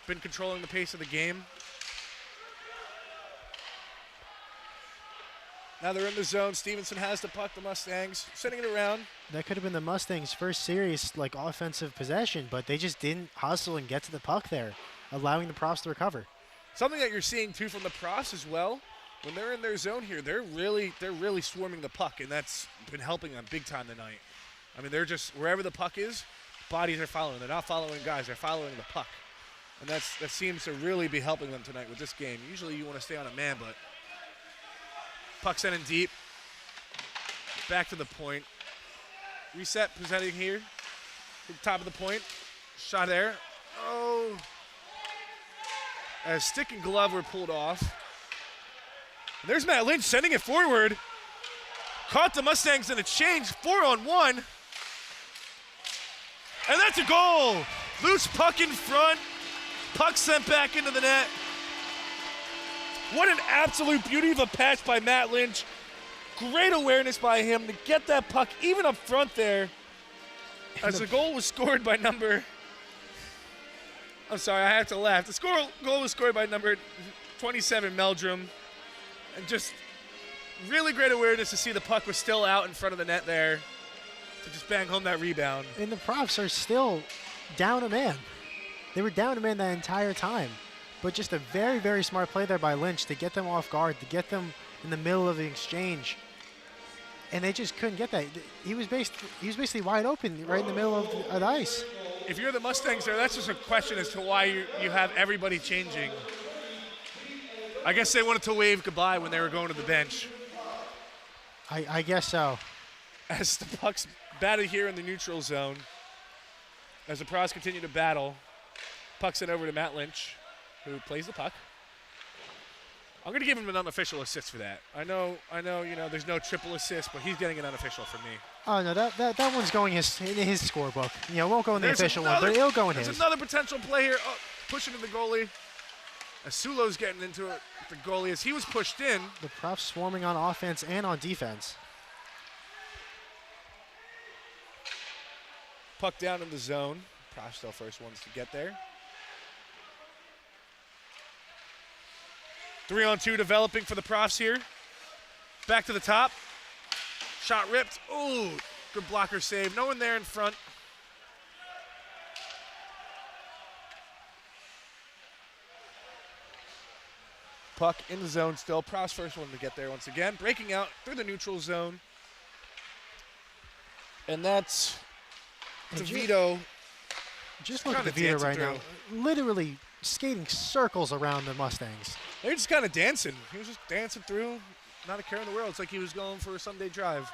been controlling the pace of the game. Now they're in the zone. Stevenson has the puck, the Mustangs, sending it around. That could have been the Mustangs' first serious offensive possession, but they just didn't hustle and get to the puck there, allowing the Profs to recover. Something that you're seeing too from the Profs as well, when they're in their zone here, they're really swarming the puck, and that's been helping them big time tonight. I mean, they're just, wherever the puck is, bodies are following. They're not following guys, they're following the puck. And that seems to really be helping them tonight with this game. Usually you want to stay on a man, but puck sent in deep. Back to the point. Reset presenting here. Top of the point. Shot there. Oh. As stick and glove were pulled off. And there's Matt Lynch sending it forward. Caught the Mustangs in a change. 4-on-1. And that's a goal. Loose puck in front. Puck sent back into the net. What an absolute beauty of a pass by Matt Lynch. Great awareness by him to get that puck even up front there. As the goal was scored by number, I'm sorry, I have to laugh. The goal was scored by number 27, Meldrum. And just really great awareness to see the puck was still out in front of the net there. to just bang home that rebound. And the Profs are still down a man. They were down a man that entire time. But just a very, very smart play there by Lynch to get them off guard, to get them in the middle of the exchange. And they just couldn't get that. He was basically wide open right in the middle of the ice. If you're the Mustangs there, that's just a question as to why you have everybody changing. I guess they wanted to wave goodbye when they were going to the bench. I guess so. As the puck's batted here in the neutral zone, as the Profs continue to battle, puck's sent over to Matt Lynch, who plays the puck. I'm going to give him an unofficial assist for that. I know, there's no triple assist, but he's getting an unofficial from me. Oh, no, that one's going in his scorebook. It won't go in the official one, but it'll go in his. There's another potential play here. Oh, pushing to the goalie. As Sulo's getting into it, the goalie, as he was pushed in. The Profs swarming on offense and on defense. Puck down in the zone. Profs still first ones to get there. 3-on-2 developing for the Profs here. Back to the top. Shot ripped. Ooh, good blocker save. No one there in front. Puck in the zone still. Profs first one to get there once again. Breaking out through the neutral zone. And that's DeVito. Just look at DeVito right now. Literally skating circles around the Mustangs. They're just kind of dancing. He was just dancing through. Not a care in the world. It's like he was going for a Sunday drive.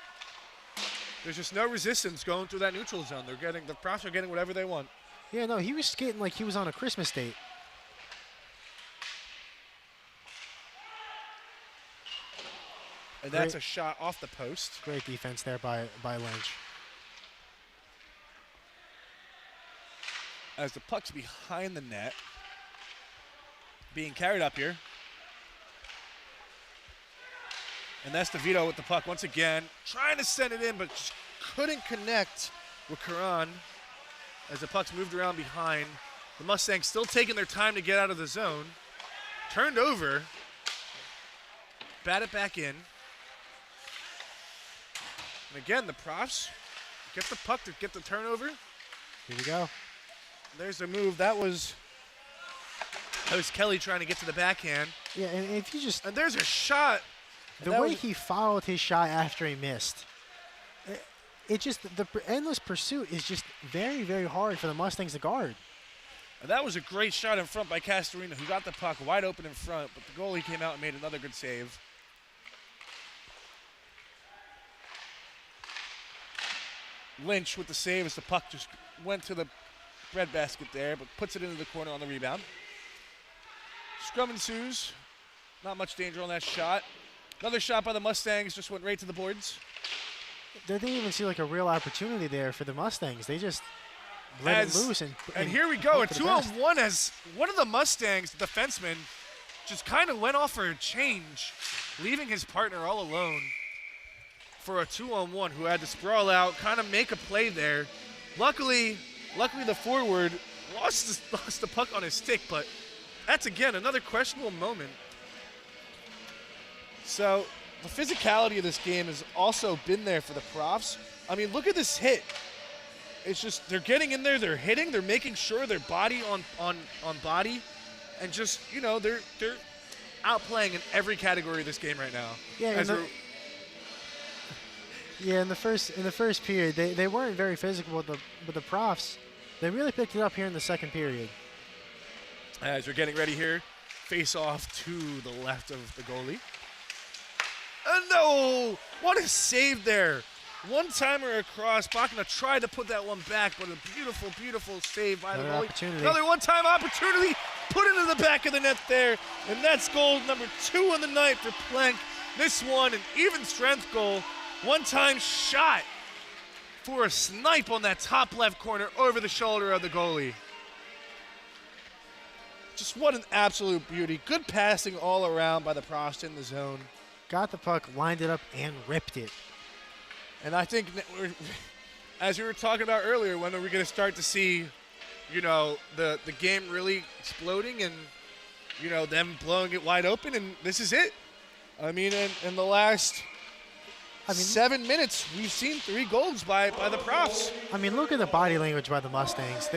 There's just no resistance going through that neutral zone. The Profs are getting whatever they want. Yeah, no, he was skating like he was on a Christmas date. And that's a shot off the post. Great defense there by Lynch. As the puck's behind the net, being carried up here. And that's DeVito with the puck once again, trying to send it in, but just couldn't connect with Karan as the puck's moved around behind. The Mustangs still taking their time to get out of the zone. Turned over, bat it back in. And again, the Profs get the puck to get the turnover. Here we go. There's the move. That was Kelly trying to get to the backhand. Yeah, and if you just... And there's a shot. The way he followed his shot after he missed, it just, the endless pursuit is just very, very hard for the Mustangs to guard. And that was a great shot in front by Castorina, who got the puck wide open in front, but the goalie came out and made another good save. Lynch with the save as the puck just went to the breadbasket there, but puts it into the corner on the rebound. Scrum ensues. Not much danger on that shot. Another shot by the Mustangs just went right to the boards. They didn't even see like a real opportunity there for the Mustangs. They just let it loose. And here we go. A 2-on-1 as one of the Mustangs, the defenseman, just kind of went off for a change, leaving his partner all alone for a 2-on-1 who had to sprawl out, kind of make a play there. Luckily the forward lost the puck on his stick, but that's, again, another questionable moment. So the physicality of this game has also been there for the Profs. I mean, look at this hit. It's just they're getting in there, they're hitting, they're making sure they're body on body, and just, they're outplaying in every category of this game right now. Yeah, in the first period, they weren't very physical with the Profs. They really picked it up here in the second period. As we're getting ready here, face off to the left of the goalie. No! What a save there. One-timer across. Bakina tried to put that one back, but a beautiful, beautiful save by the goalie. Another one-time opportunity. Put it into the back of the net there. And that's goal number 2 on the night for Plank. This one, an even strength goal. One-time shot for a snipe on that top left corner over the shoulder of the goalie. Just what an absolute beauty. Good passing all around by the Profs in the zone. Got the puck, lined it up, and ripped it. And I think, as we were talking about earlier, when are we going to start to see, the game really exploding and, them blowing it wide open? And this is it. I mean, in the last I mean, 7 minutes, we've seen 3 goals by the Profs. I mean, look at the body language by the Mustangs.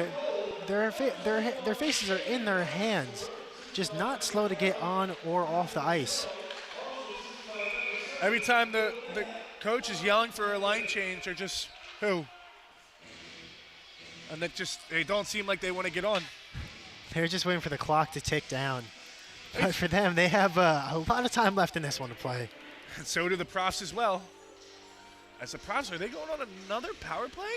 Their faces are in their hands, just not slow to get on or off the ice. Every time the coach is yelling for a line change, they're just, who? And they don't seem like they want to get on. They're just waiting for the clock to tick down. But for them, they have a lot of time left in this one to play. And so do the Profs as well. As the Profs, are they going on another power play?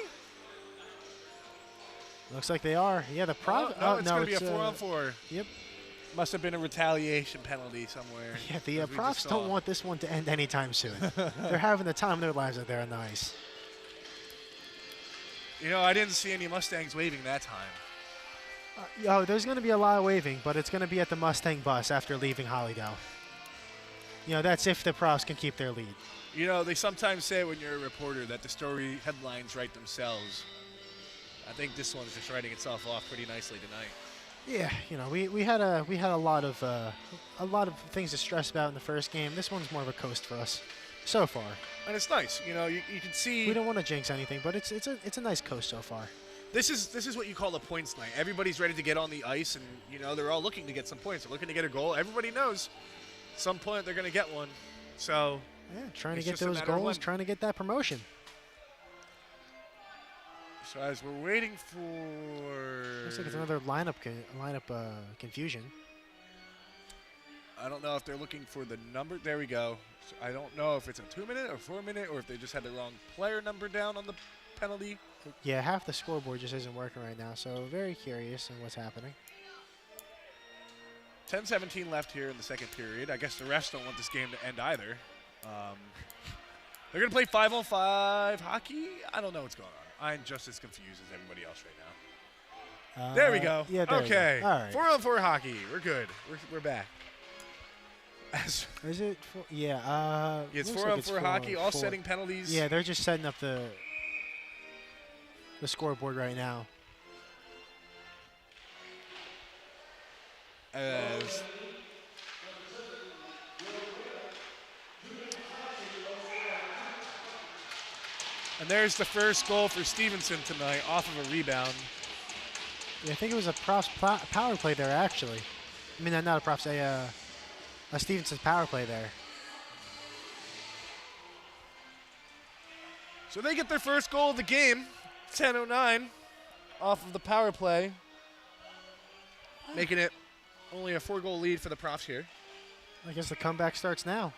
Looks like they are. Yeah, the Profs. No, it's going to be a 4-on-4. Yep. Must have been a retaliation penalty somewhere. Yeah, the Profs don't want this one to end anytime soon. They're having the time of their lives out there on the ice. You know, I didn't see any Mustangs waving that time. There's going to be a lot of waving, but it's going to be at the Mustang bus after leaving Hollydell. You know, that's if the Profs can keep their lead. You know, they sometimes say when you're a reporter that the story headlines write themselves. I think this one's just writing itself off pretty nicely tonight. Yeah, you know, we had a lot of things to stress about in the first game. This one's more of a coast for us so far. And it's nice. You know, you can see. We don't want to jinx anything, but it's a nice coast so far. This is what you call a points night. Everybody's ready to get on the ice, and you know they're all looking to get some points. They're looking to get a goal. Everybody knows, at some point they're going to get one. So yeah, trying to get those goals, trying to get that promotion. So as we're waiting for, looks like it's another lineup confusion. I don't know if they're looking for the number. There we go. So I don't know if it's a 2-minute or 4-minute, or if they just had the wrong player number down on the penalty. Yeah, half the scoreboard just isn't working right now, so very curious in what's happening. 10:17 left here in the second period. I guess the refs don't want this game to end either. They're going to play 5-on-5 hockey. I don't know what's going on. I'm just as confused as everybody else right now. There we go. Yeah, there okay. we go. All right. 4-on-4 hockey. We're good. We're back. Is it? Yeah. It's 4-on-4 hockey. All setting penalties. Yeah, they're just setting up the scoreboard right now. As and there's the first goal for Stevenson tonight off of a rebound. Yeah, I think it was a Profs power play there, actually. I mean, not a Profs, a Stevenson's power play there. So they get their first goal of the game, 10:09, off of the power play, making it only a 4-goal lead for the Profs here. I guess the comeback starts now.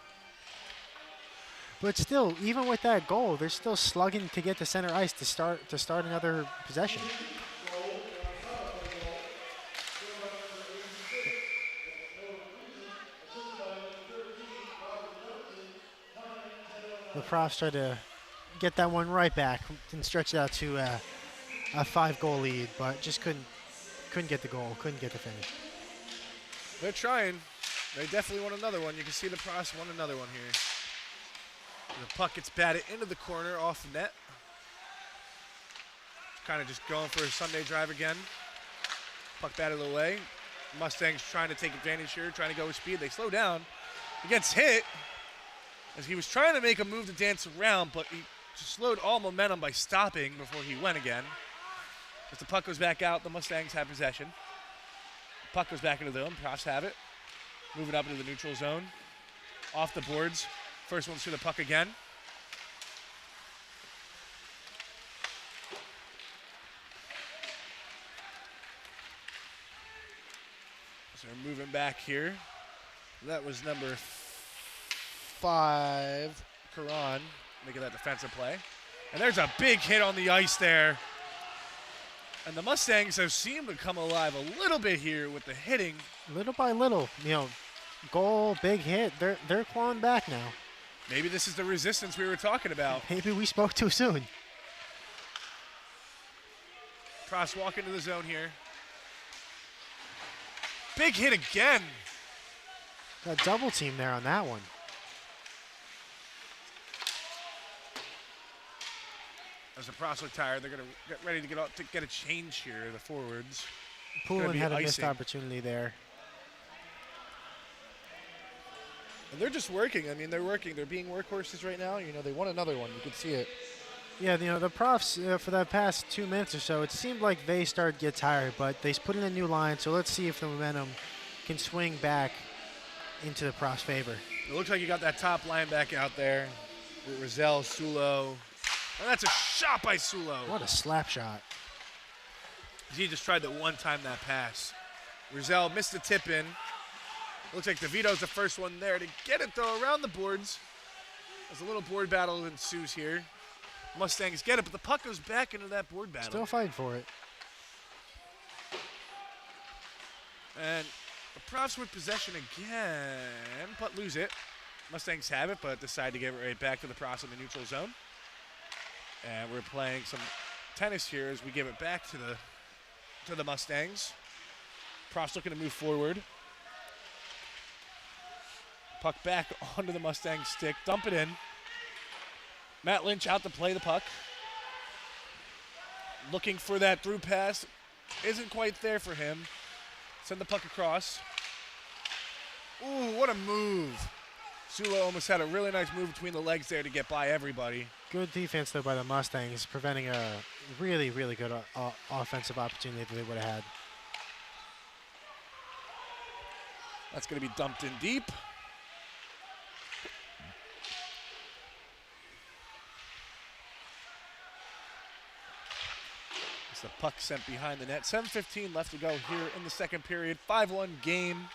But still, even with that goal, they're still slugging to get to center ice to start another possession. The Profs try to get that one right back and stretch it out to a 5-goal lead, but just couldn't get the goal, couldn't get the finish. They're trying. They definitely want another one. You can see the Profs want another one here. The puck gets batted into the corner off the net. Kind of just going for a Sunday drive again. Puck batted away. Mustangs trying to take advantage here, trying to go with speed. They slow down. He gets hit as he was trying to make a move to dance around, but he just slowed all momentum by stopping before he went again. As the puck goes back out, the Mustangs have possession. The puck goes back into the zone. Profs have it. Moving up into the neutral zone. Off the boards. First one's to the puck again. So we're moving back here. That was number 5, Karan, making that defensive play. And there's a big hit on the ice there. And the Mustangs have seemed to come alive a little bit here with the hitting. Little by little, you know, goal, big hit, they're clawing back now. Maybe this is the resistance we were talking about. Maybe we spoke too soon. Profs walk into the zone here. Big hit again. Got double team there on that one. As the Profs look tired, they're going to get ready to get a change here, the forwards. Poulin had a missed opportunity there. And they're just working. I mean, they're working. They're being workhorses right now. You know, they won another one. You can see it. Yeah, you know, the Profs, for the past 2 minutes or so, it seemed like they started to get tired, but they put in a new line, so let's see if the momentum can swing back into the Profs' favor. It looks like you got that top line back out there with Rizal, Sulo. And that's a shot by Sulo. What a slap shot. He just tried to one-time that pass. Rizal missed the tip in. Looks like DeVito's the first one there to get it, though, around the boards. As a little board battle ensues here. Mustangs get it, but the puck goes back into that board battle. Still fighting for it. And the Profs with possession again, but lose it. Mustangs have it, but decide to give it right back to the Profs in the neutral zone. And we're playing some tennis here as we give it back to the Mustangs. Profs looking to move forward. Puck back onto the Mustang stick, dump it in. Matt Lynch out to play the puck. Looking for that through pass. Isn't quite there for him. Send the puck across. Ooh, what a move. Sulo almost had a really nice move between the legs there to get by everybody. Good defense, though, by the Mustangs, preventing a really, really good offensive opportunity that they would have had. That's going to be dumped in deep. It's the puck sent behind the net. 7:15 left to go here in the second period. 5-1 game.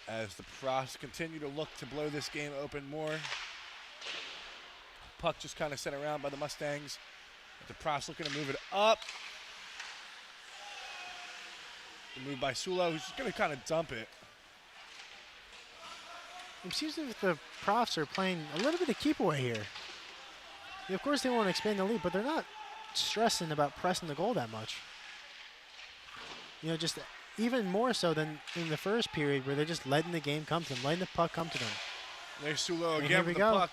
As the Profs continue to look to blow this game open more. Puck just kind of sent around by the Mustangs. The Profs looking to move it up. The move by Sulo, who's just going to kind of dump it. It seems as if the Profs are playing a little bit of keep away here. Yeah, of course, they want to expand the lead, but they're not stressing about pressing the goal that much. You know, just even more so than in the first period where they're just letting the game come to them, letting the puck come to them. There's Sulo And again with the puck.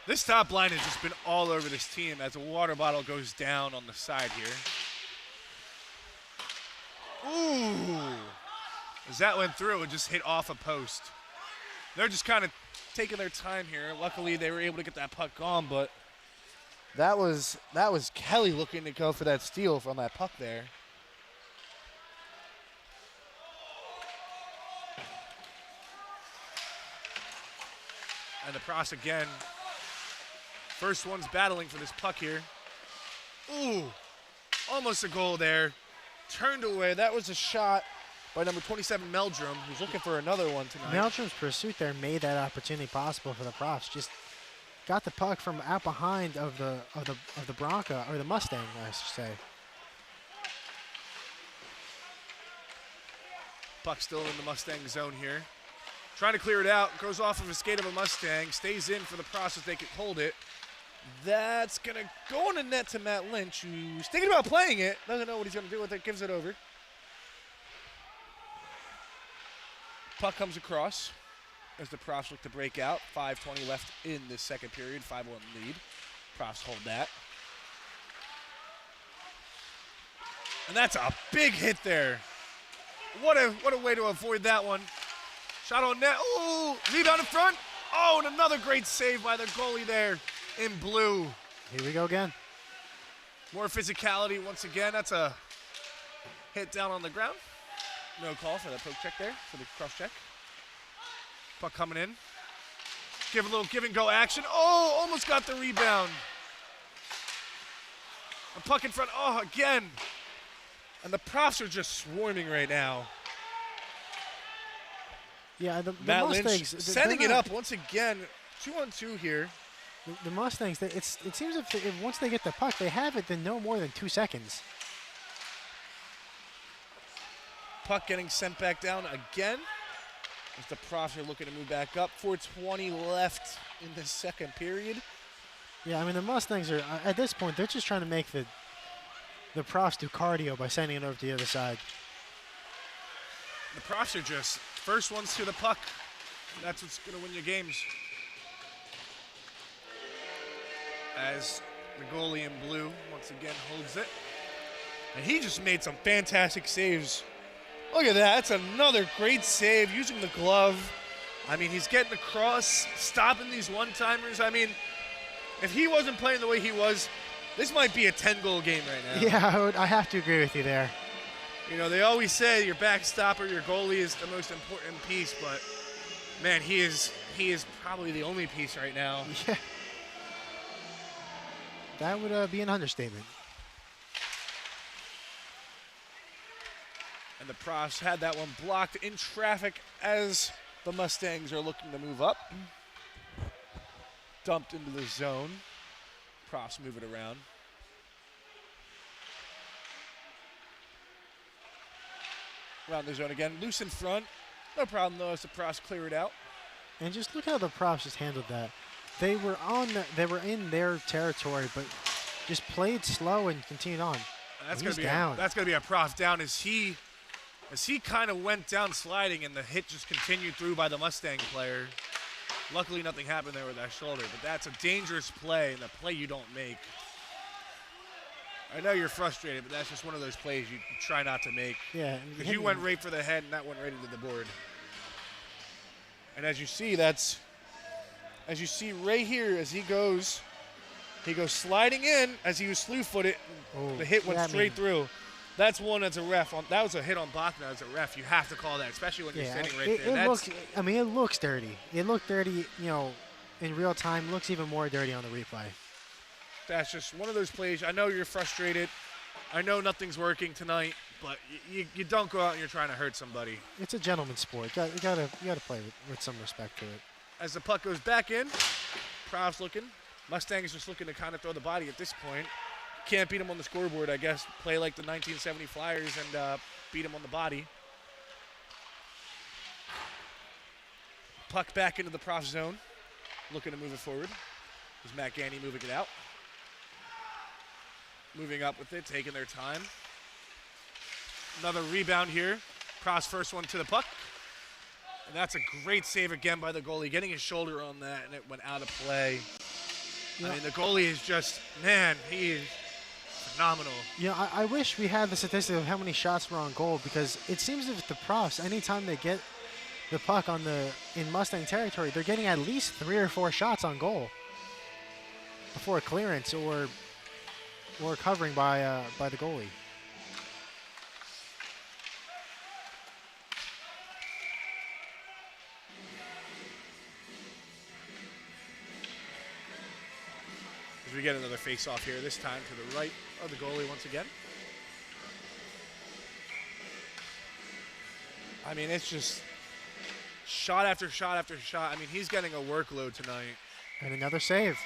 This top line has just been all over this team as a water bottle goes down on the side here. Ooh. As that went through, it just hit off a post. They're just kind of taking their time here. Luckily, they were able to get that puck gone, but that was Kelly looking to go for that steal from that puck there. And the Profs again. First one's battling for this puck here. Ooh, almost a goal there. Turned away. That was a shot by number 27, Meldrum, who's looking for another one tonight. Meldrum's pursuit there made that opportunity possible for the Profs. Just got the puck from out behind of the Bronco, or the Mustang, I should say. Puck still in the Mustang zone here. Trying to clear it out. Goes off of a skate of a Mustang. Stays in for the Profs if they can hold it. That's going to go on the net to Matt Lynch, who's thinking about playing it. Doesn't know what he's going to do with it. Gives it over. Puck comes across as the Profs look to break out. 5:20 left in this second period. 5-1 lead. Profs hold that. And that's a big hit there. What a way to avoid that one. Shot on net. Ooh, lead on the front. Oh, and another great save by the goalie there in blue. Here we go again. More physicality once again. That's a hit down on the ground. No call for that poke check there, for the cross check. Puck coming in. Give a little give and go action. Oh, almost got the rebound. A puck in front. Oh, again. And the Profs are just swarming right now. Yeah, the Matt Mustangs Lynch setting it up once again. 2-on-2 here. The Mustangs, it seems if once they get the puck, they have it in no more than 2 seconds. Puck getting sent back down again. As the Profs are looking to move back up. 4:20 left in the second period. Yeah, I mean, the Mustangs are, at this point, they're just trying to make the Profs do cardio by sending it over to the other side. The Profs are just first ones to the puck. That's what's going to win your games. As the goalie in blue once again holds it. And he just made some fantastic saves Look at that. That's another great save using the glove. I mean, he's getting across, stopping these one-timers. I mean, if he wasn't playing the way he was, this might be a 10-goal game right now. Yeah, I have to agree with you there. You know, they always say your backstopper, your goalie is the most important piece, but, man, he is probably the only piece right now. Yeah. That would be an understatement. And the Profs had that one blocked in traffic as the Mustangs are looking to move up. Dumped into the zone. Profs move it around. Around the zone again. Loose in front. No problem though as the Profs clear it out. And just look how the Profs just handled that. They were in their territory, but just played slow and continued on. That's gonna be a Prof down as he kind of went down sliding and the hit just continued through by the Mustang player. Luckily nothing happened there with that shoulder, but that's a dangerous play and a play you don't make. I know you're frustrated, but that's just one of those plays you try not to make. Yeah. Because you went right for the head and that went right into the board. And as you see right here as he goes sliding in as he was slew-footed. The hit went straight through. That's one that's a ref. That was a hit on Bachner as a ref. You have to call that, especially when you're sitting right there. It looks dirty. It looked dirty, in real time. Looks even more dirty on the replay. That's just one of those plays. I know you're frustrated. I know nothing's working tonight, but you don't go out and you're trying to hurt somebody. It's a gentleman's sport. You gotta play with some respect to it. As the puck goes back in, Profs looking. Mustangs just looking to kind of throw the body at this point. Can't beat him on the scoreboard, I guess. Play like the 1970 Flyers and beat him on the body. Puck back into the Prof zone. Looking to move it forward. There's Matt Ganny moving it out. Moving up with it, taking their time. Another rebound here. Prof's first one to the puck. And that's a great save again by the goalie, getting his shoulder on that, and it went out of play. I mean, the goalie is just, man, he is phenomenal. I wish we had the statistic of how many shots were on goal, because it seems as if the Profs, anytime they get the puck in Mustang territory, they're getting at least 3 or 4 shots on goal before clearance or covering by the goalie. As we get another face-off here, this time to the right of the goalie once again. I mean, it's just shot after shot after shot. I mean, he's getting a workload tonight. And another save.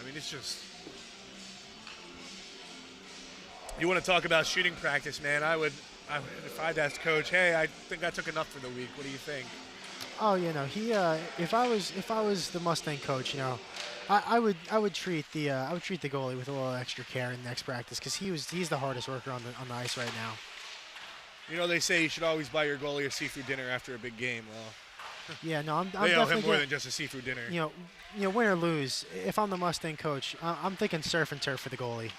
I mean, it's just... You want to talk about shooting practice, man. If I'd ask Coach, hey, I think I took enough for the week. What do you think? Oh, he. If I was the Mustang coach, I would treat the goalie with a little extra care in the next practice, because he's the hardest worker on the ice right now. They say you should always buy your goalie a seafood dinner after a big game. Well, yeah, no, I'm they owe him more than just a seafood dinner. Win or lose, if I'm the Mustang coach, I'm thinking surf and turf for the goalie.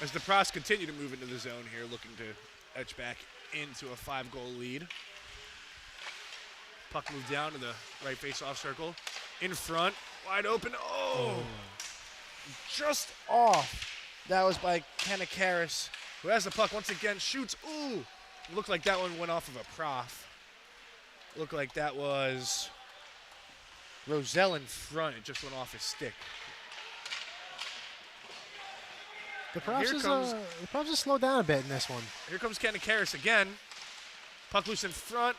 As the Profs continue to move into the zone here, looking to etch back into a 5-goal lead. Puck moved down to the right face-off circle. In front, wide open. Oh! Just off. That was by Kanakaris, who has the puck once again, shoots. Ooh! Looked like that one went off of a Prof. Looked like that was Roselle in front. It just went off his stick. The Profs just slowed down a bit in this one. Here comes Kanakaris again. Puck loose in front.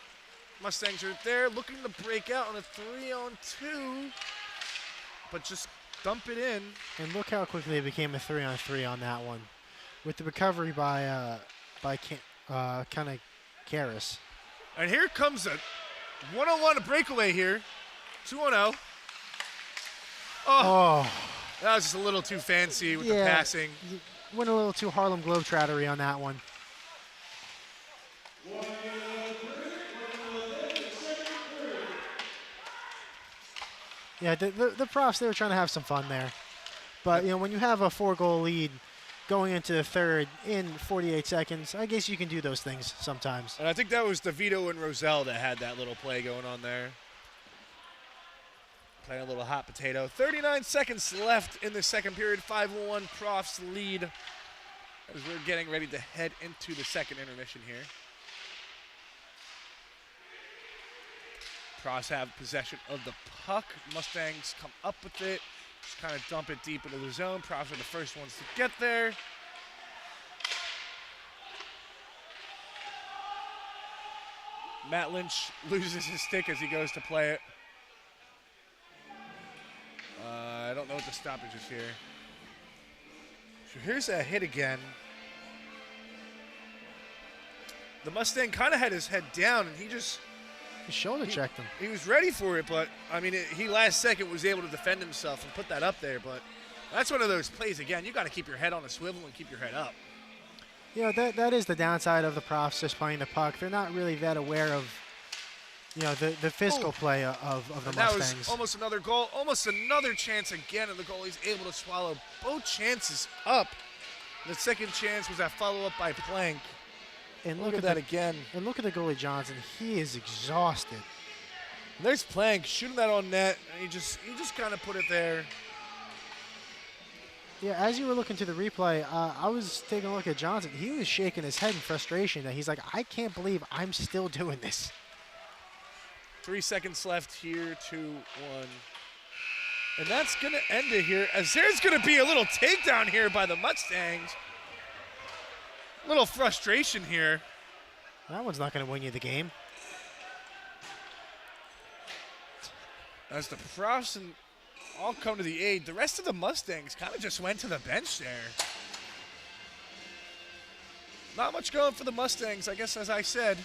Mustangs are there, looking to break out on a 3-on-2, but just dump it in. And look how quickly it became a 3-on-3 on that one, with the recovery by Kanakaris. And here comes a 1-on-1 breakaway here, 2-on-0. Oh, that was just a little too fancy with the passing. Went a little too Harlem Globetrottery on that one. Yeah, the Profs, they were trying to have some fun there. But, when you have a 4-goal lead going into the third in 48 seconds, I guess you can do those things sometimes. And I think that was DeVito and Roselle that had that little play going on there. Playing a little hot potato. 39 seconds left in the second period. 5-1 Profs lead as we're getting ready to head into the second intermission here. Profs have possession of the puck. Mustangs come up with it. Just kind of dump it deep into the zone. Profs are the first ones to get there. Matt Lynch loses his stick as he goes to play it. I don't know what the stoppage is here. So here's a hit again. The Mustang kind of had his head down, and he shoulder checked him. He was ready for it, but, I mean, he last second was able to defend himself and put that up there. But that's one of those plays, again, you got to keep your head on a swivel and keep your head up. That is the downside of the Profs just playing the puck. They're not really that aware of, the physical play of the Mustangs. That was almost another goal, almost another chance again, and the goalie's able to swallow both chances up. The second chance was that follow-up by Plank. And look at that again. And look at the goalie Johnson. He is exhausted. And there's Plank shooting that on net, and he just kind of put it there. Yeah, as you were looking to the replay, I was taking a look at Johnson. He was shaking his head in frustration that he's like, I can't believe I'm still doing this. 3 seconds left here, 2-1. And that's going to end it here, as there's going to be a little takedown here by the Mustangs. A little frustration here. That one's not going to win you the game. As the Profs and all come to the aid, the rest of the Mustangs kind of just went to the bench there. Not much going for the Mustangs, I guess, as I said.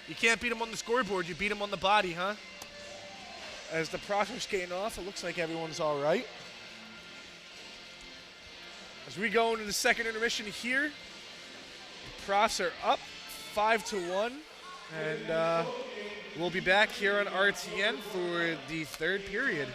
You can't beat them on the scoreboard, you beat them on the body, huh? As the Profs are skating off, it looks like everyone's all right. As we go into the second intermission here, the Profs are up 5-1, and we'll be back here on RTN for the third period.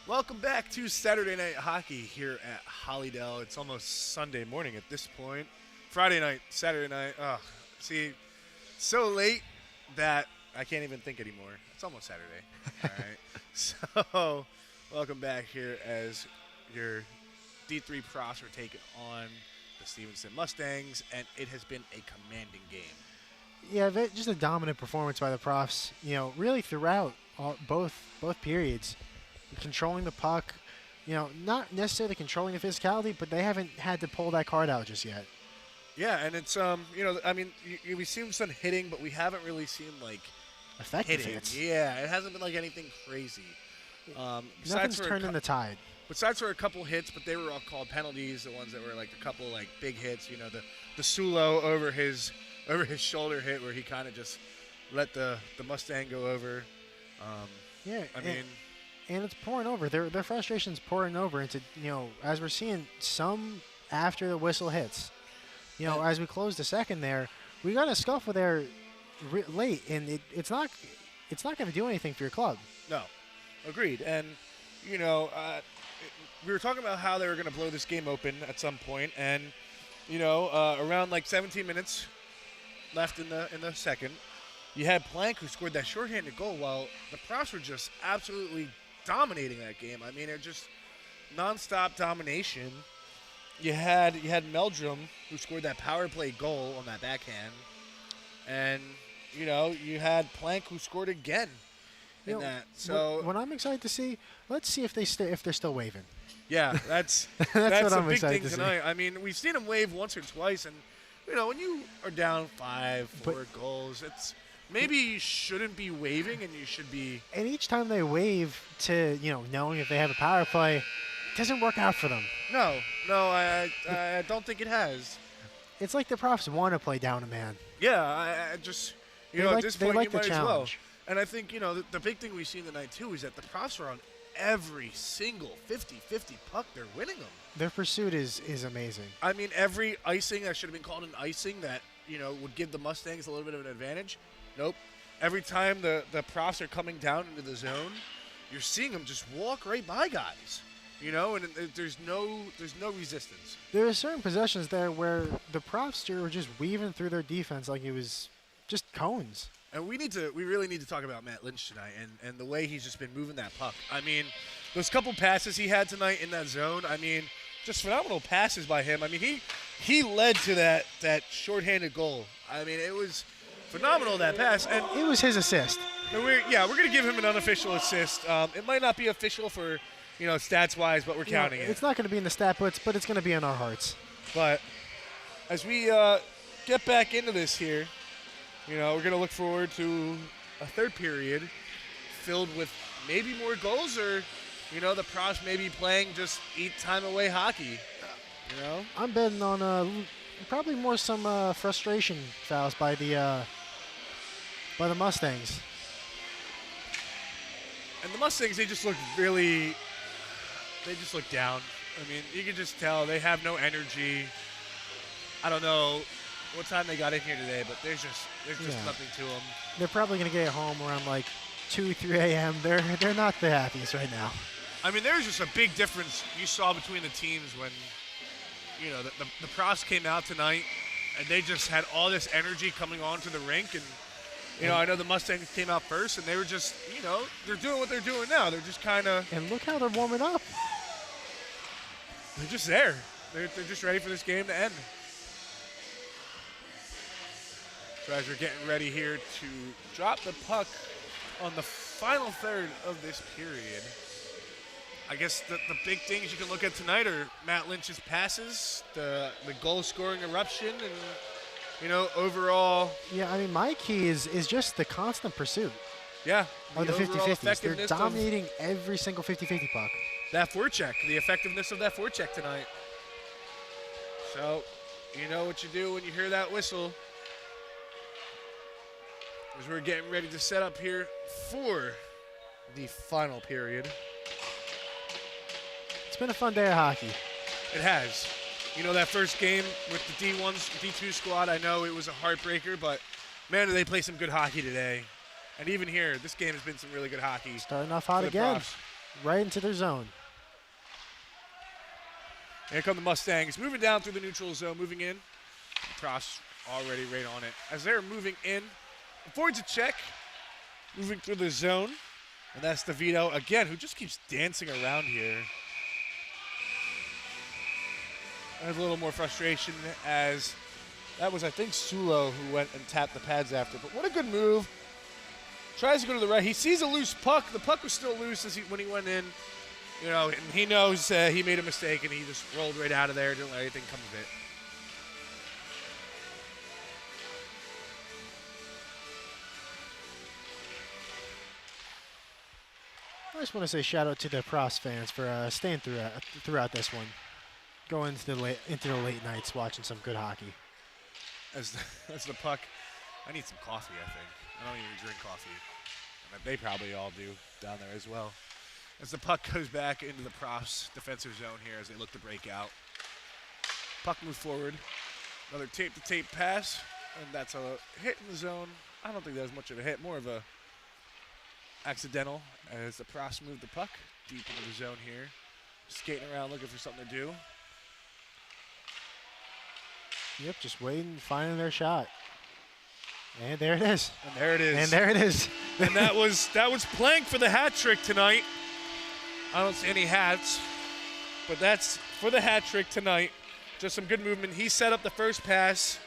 Welcome back to Saturday Night Hockey here at Hollydell. It's almost Sunday morning at this point. Friday night, Saturday night. Oh, see, so late that I can't even think anymore. It's almost Saturday. All right. So, welcome back here as your D3 Profs are taking on the Stevenson Mustangs, and it has been a commanding game. Yeah, just a dominant performance by the Profs. You know, really throughout both periods. Controlling the puck, you know, not necessarily controlling the physicality, but they haven't had to pull that card out just yet. Yeah, and it's you know, I mean, we've seen some hitting, but we haven't really seen like effective hitting. hits. Yeah, it hasn't been like anything crazy. Nothing's turning the tide. Besides for a couple hits, but they were all called penalties. The ones that were like a couple like big hits. You know, the Sulo over his shoulder hit where he kind of just let the Mustang go over. Yeah, I mean. And it's pouring over. Their frustration's pouring over into, you know, as we're seeing some after the whistle hits. You know, as we close the second there, we got a scuffle there late, and it's not going to do anything for your club. No, agreed. And, you know, we were talking about how they were going to blow this game open at some point, and, you know, around like 17 minutes left in the second, you had Plank who scored that shorthanded goal while the Profs were just absolutely dominating that game. I mean, it just nonstop domination. You had Meldrum who scored that power play goal on that backhand, and you know you had Plank who scored again in that. So what I'm excited to see, let's see if they're still waving. Yeah, that's that's what a I'm big excited thing to tonight. I mean, we've seen them wave once or twice, and you know when you are down 5-4 goals, it's. Maybe you shouldn't be waving, and you should be. And each time they wave to, you know, knowing if they have a power play, it doesn't work out for them. No, I don't think it has. It's like the Profs want to play down a man. Yeah, I just, you know, at this point you might as well. And I think, you know, the big thing we've seen tonight, too, is that the Profs are on every single 50-50 puck. They're winning them. Their pursuit is amazing. I mean, every icing that should have been called an icing that, you know, would give the Mustangs a little bit of an advantage. Nope. Every time the Profs are coming down into the zone, you're seeing them just walk right by guys, you know, and there's no resistance. There are certain possessions there where the Profs were just weaving through their defense like it was just cones. And we really need to talk about Matt Lynch tonight and the way he's just been moving that puck. I mean, those couple passes he had tonight in that zone, I mean, just phenomenal passes by him. I mean, he led to that shorthanded goal. I mean, it was phenomenal, that pass. And it was his assist. We're going to give him an unofficial assist. It might not be official for, you know, stats-wise, but we're counting it. It's not going to be in the stat books, but it's going to be in our hearts. But as we get back into this here, you know, we're going to look forward to a third period filled with maybe more goals or, you know, the Profs maybe playing just eat-time-away hockey, you know? I'm betting on probably more some frustration fouls by the Mustangs. And the Mustangs, they just look down. I mean, you can just tell they have no energy. I don't know what time they got in here today, but there's just nothing to them. They're probably going to get home around like 2, 3 a.m. They're not the happiest right now. I mean, there's just a big difference you saw between the teams when, you know, the Profs came out tonight, and they just had all this energy coming onto the rink. And, you know, I know the Mustangs came out first, and they were just, you know, they're doing what they're doing now. They're just kind of. And look how they're warming up. They're just there. They're just ready for this game to end. So as we're getting ready here to drop the puck on the final third of this period, I guess the big things you can look at tonight are Matt Lynch's passes, the goal-scoring eruption, and, you know, overall. Yeah, I mean, my key is just the constant pursuit. Yeah. Of the 50-50s. They're dominating every single 50-50 puck. That forecheck, the effectiveness of that forecheck tonight. So, you know what you do when you hear that whistle. As we're getting ready to set up here for the final period. It's been a fun day of hockey. It has. You know, that first game with the D2 squad, I know it was a heartbreaker, but, man, did they play some good hockey today. And even here, this game has been some really good hockey. Starting off hot again. Profs. right into their zone. Here come the Mustangs, moving down through the neutral zone, moving in. Cross already right on it. As they're moving in, avoids a check, moving through the zone. And that's DeVito, again, who just keeps dancing around here. There's a little more frustration as that was, I think, Sulo who went and tapped the pads after. But what a good move. Tries to go to the right. He sees a loose puck. The puck was still loose when he went in. You know, and he knows he made a mistake, and he just rolled right out of there. Didn't let anything come of it. I just want to say shout out to the Profs fans for staying throughout this one, going into the late nights, watching some good hockey. As the puck, I need some coffee. I think I don't even drink coffee, and they probably all do down there as well. As the puck goes back into the Profs defensive zone here, as they look to break out. Puck moves forward. Another tape-to-tape pass, and that's a hit in the zone. I don't think that was much of a hit, more of a accidental as the Profs move the puck deep into the zone here. Skating around looking for something to do. Yep, just waiting, finding their shot. And there it is. And there it is. And there it is. And that was playing for the hat trick tonight. I don't see any hats, but that's for the hat trick tonight. Just some good movement. He set up the first pass.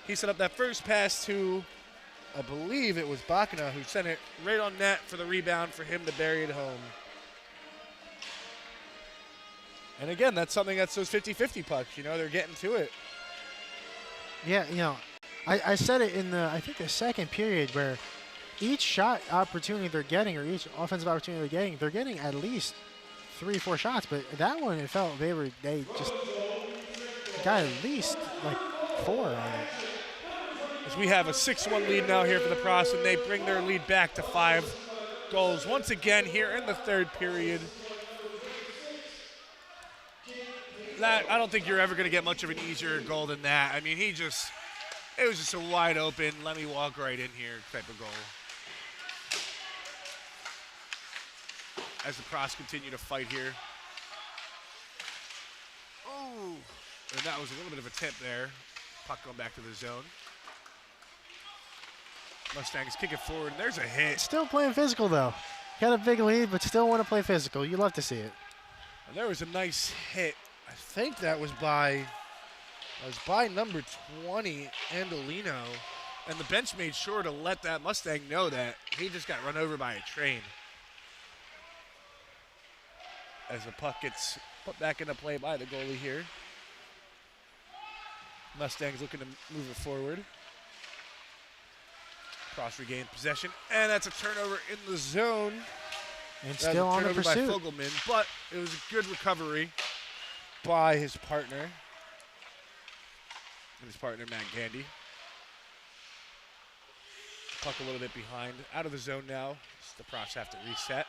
He set up that first pass to, I believe it was Bakana, who sent it right on net for the rebound for him to bury it home. And again, that's something that's those 50-50 pucks. You know, they're getting to it. Yeah, you know, I said it in the the second period where each shot opportunity they're getting, or each offensive opportunity they're getting at least 3-4 shots. But that one, it felt they just got at least like 4 on it. As we have a 6-1 lead now here for the Profs, and they bring their lead back to 5 goals once again here in the third period. I don't think you're ever going to get much of an easier goal than that. I mean, it was just a wide open, let me walk right in here type of goal. As the Profs continue to fight here. Oh, and that was a little bit of a tip there. Puck going back to the zone. Mustangs kick it forward, and there's a hit. Still playing physical, though. Got a big lead, but still want to play physical. You love to see it. And there was a nice hit. I think that was by number 20, Andolino. And the bench made sure to let that Mustang know that he just got run over by a train. As the puck gets put back into play by the goalie here. Mustangs looking to move it forward. Cross regain possession, and that's a turnover in the zone. And still on the pursuit. By Fogelman, but it was a good recovery by his partner. And his partner, Matt Gandy. Puck a little bit behind. Out of the zone now. The Profs have to reset.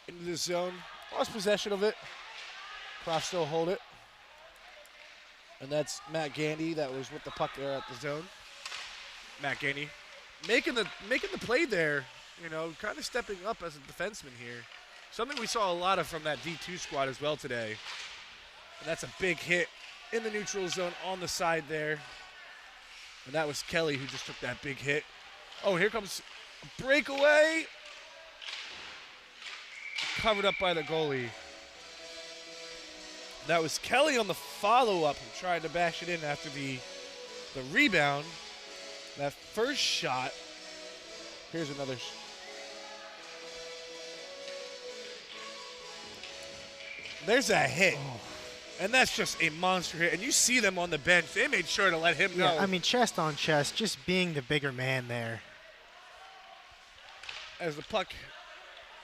Into the zone. Lost possession of it. Profs still hold it. And that's Matt Gandy that was with the puck there at the zone. Matt Gandy making the play there, you know, kind of stepping up as a defenseman here. Something we saw a lot of from that D2 squad as well today. And that's a big hit in the neutral zone on the side there. And that was Kelly who just took that big hit. Oh, here comes a breakaway. Covered up by the goalie. That was Kelly on the follow-up and tried to bash it in after the rebound. That first shot. Here's another. There's a hit. Oh. And that's just a monster hit. And you see them on the bench. They made sure to let him go. I mean, chest on chest, just being the bigger man there. As the puck